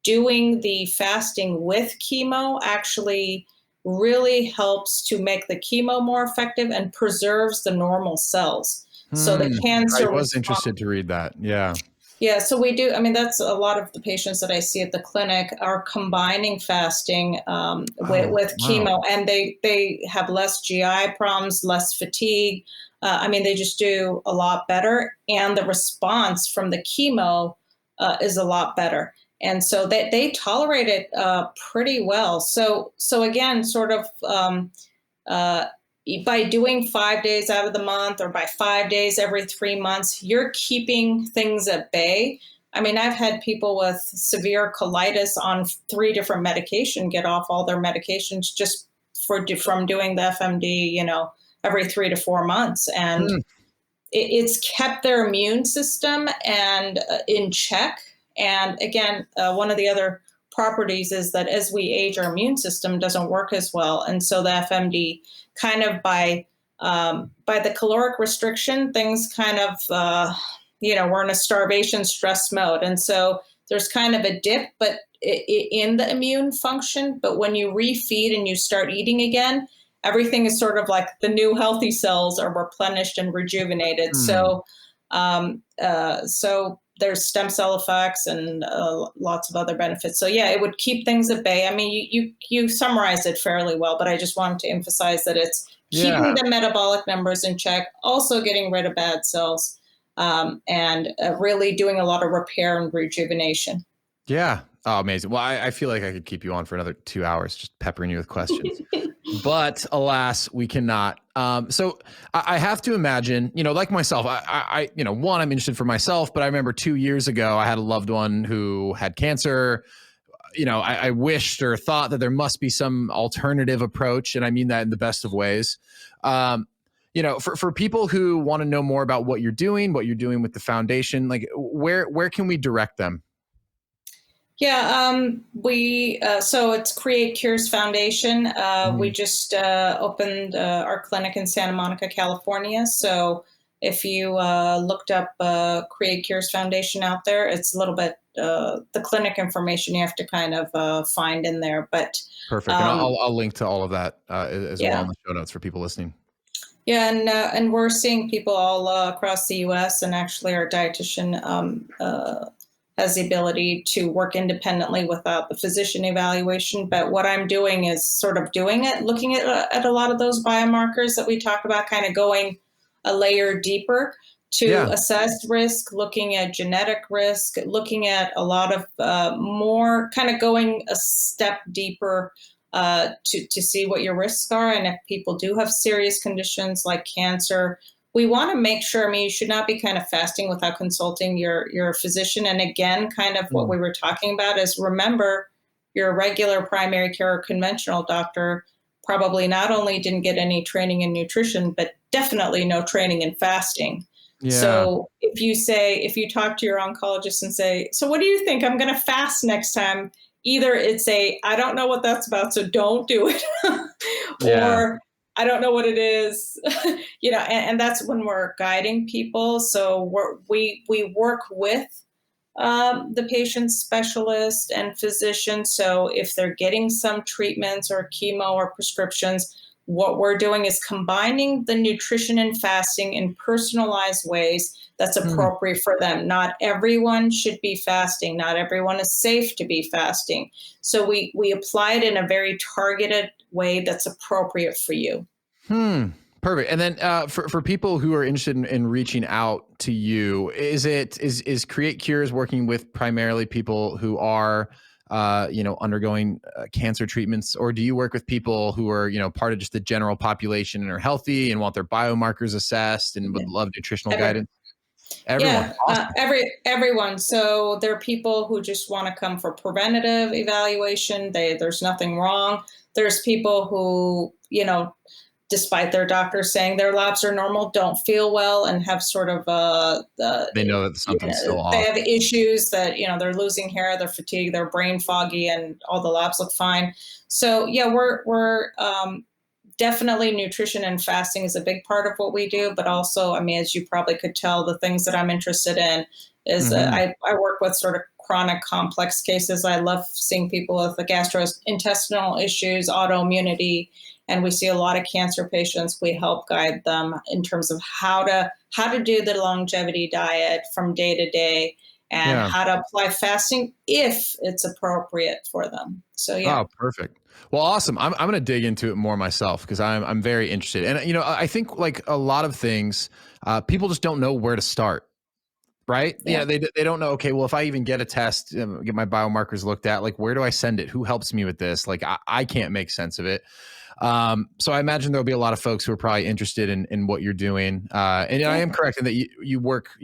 doing the fasting with chemo actually really helps to make the chemo more effective and preserves the normal cells. So the cancer. I was interested to read that. Yeah. Yeah. So we do. I mean, that's a lot of the patients that I see at the clinic are combining fasting with chemo, and they have less GI problems, less fatigue. They just do a lot better, and the response from the chemo is a lot better. And so they tolerate it pretty well. So again, sort of by doing 5 days out of the month or by 5 days every 3 months, you're keeping things at bay. I mean, I've had people with severe colitis on 3 different medications get off all their medications just from doing the FMD, every 3 to 4 months. And it's kept their immune system and in check. And again, one of the other properties is that as we age, our immune system doesn't work as well. And so the FMD kind of by the caloric restriction, things kind of, we're in a starvation stress mode. And so there's kind of a dip, but in the immune function. But when you refeed and you start eating again, everything is sort of like the new healthy cells are replenished and rejuvenated. So there's stem cell effects and lots of other benefits. So yeah, it would keep things at bay. I mean, you summarized it fairly well, but I just wanted to emphasize that it's keeping the metabolic numbers in check, also getting rid of bad cells, and really doing a lot of repair and rejuvenation. Yeah. Oh, amazing. Well, I feel like I could keep you on for another 2 hours, just peppering you with questions. but alas, we cannot. So I have to imagine, like myself, one, I'm interested for myself, but I remember 2 years ago, I had a loved one who had cancer. I wished or thought that there must be some alternative approach. And I mean that in the best of ways. For people who want to know more about what you're doing with the foundation, like where can we direct them? Yeah, so it's Create Cures Foundation. We just opened our clinic in Santa Monica, California. So if you looked up Create Cures Foundation out there, it's a little bit the clinic information you have to kind of find in there. But perfect, and I'll link to all of that as well in the show notes for people listening. Yeah, and we're seeing people all across the U.S. and actually our dietitian has the ability to work independently without the physician evaluation. But what I'm doing is sort of looking at a lot of those biomarkers that we talk about, kind of going a layer deeper to assess risk, looking at genetic risk, looking at a lot of more kind of going a step deeper to see what your risks are. And if people do have serious conditions like cancer, we want to make sure, you should not be kind of fasting without consulting your physician. And again, kind of what we were talking about is, remember, your regular primary care or conventional doctor probably not only didn't get any training in nutrition, but definitely no training in fasting. Yeah. So if you talk to your oncologist and say, so what do you think? I'm going to fast next time. Either it's I don't know what that's about, so don't do it. Or I don't know what it is, and that's when we're guiding people. So we work with the patient specialist and physician. So if they're getting some treatments or chemo or prescriptions, what we're doing is combining the nutrition and fasting in personalized ways that's appropriate for them. Not everyone should be fasting. Not everyone is safe to be fasting. So we apply it in a very targeted way that's appropriate for you. Perfect. And then for people who are interested in reaching out to you, is Create Cures working with primarily people who are undergoing cancer treatments, or do you work with people who are part of just the general population and are healthy and want their biomarkers assessed and would love nutritional guidance? Everyone. Yeah, awesome. Everyone. So there are people who just want to come for preventative evaluation. There's nothing wrong. There's people who, despite their doctors saying their labs are normal, don't feel well and have sort of they know that something's still off. They have issues that they're losing hair, they're fatigued, they're brain foggy, and all the labs look fine. So yeah, we're definitely nutrition and fasting is a big part of what we do, but also, as you probably could tell, the things that I'm interested in is I work with sort of chronic complex cases. I love seeing people with the gastrointestinal issues, autoimmunity, and we see a lot of cancer patients. We help guide them in terms of how to do the longevity diet from day to day, and how to apply fasting if it's appropriate for them. So yeah. Oh, perfect. Well, awesome. I'm going to dig into it more myself because I'm very interested. And, I think like a lot of things, people just don't know where to start. Right. Yeah. They don't know. Okay, well, if I even get a test, get my biomarkers looked at, like, where do I send it? Who helps me with this? Like, I can't make sense of it. So I imagine there'll be a lot of folks who are probably interested in what you're doing. And I am correct in that you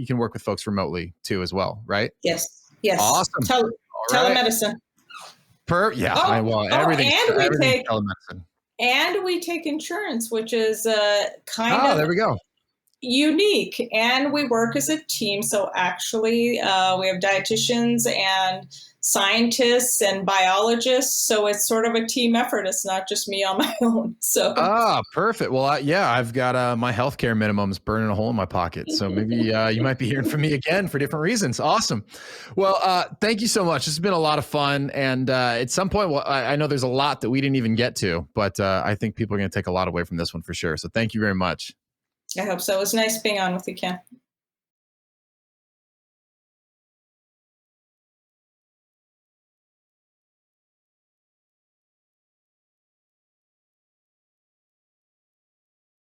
can work with folks remotely too, as well. Right. Yes. Awesome. Telemedicine. Everything's telemedicine. And we take insurance, which is kind of there we go. unique, and we work as a team. So actually, we have dietitians and scientists and biologists. So it's sort of a team effort. It's not just me on my own. So perfect. Well, I've got my healthcare minimums burning a hole in my pocket. So maybe you might be hearing from me again for different reasons. Awesome. Well, thank you so much. This has been a lot of fun. And at some point, I know there's a lot that we didn't even get to, but I think people are going to take a lot away from this one for sure. So thank you very much. I hope so. It was nice being on with you, Ken.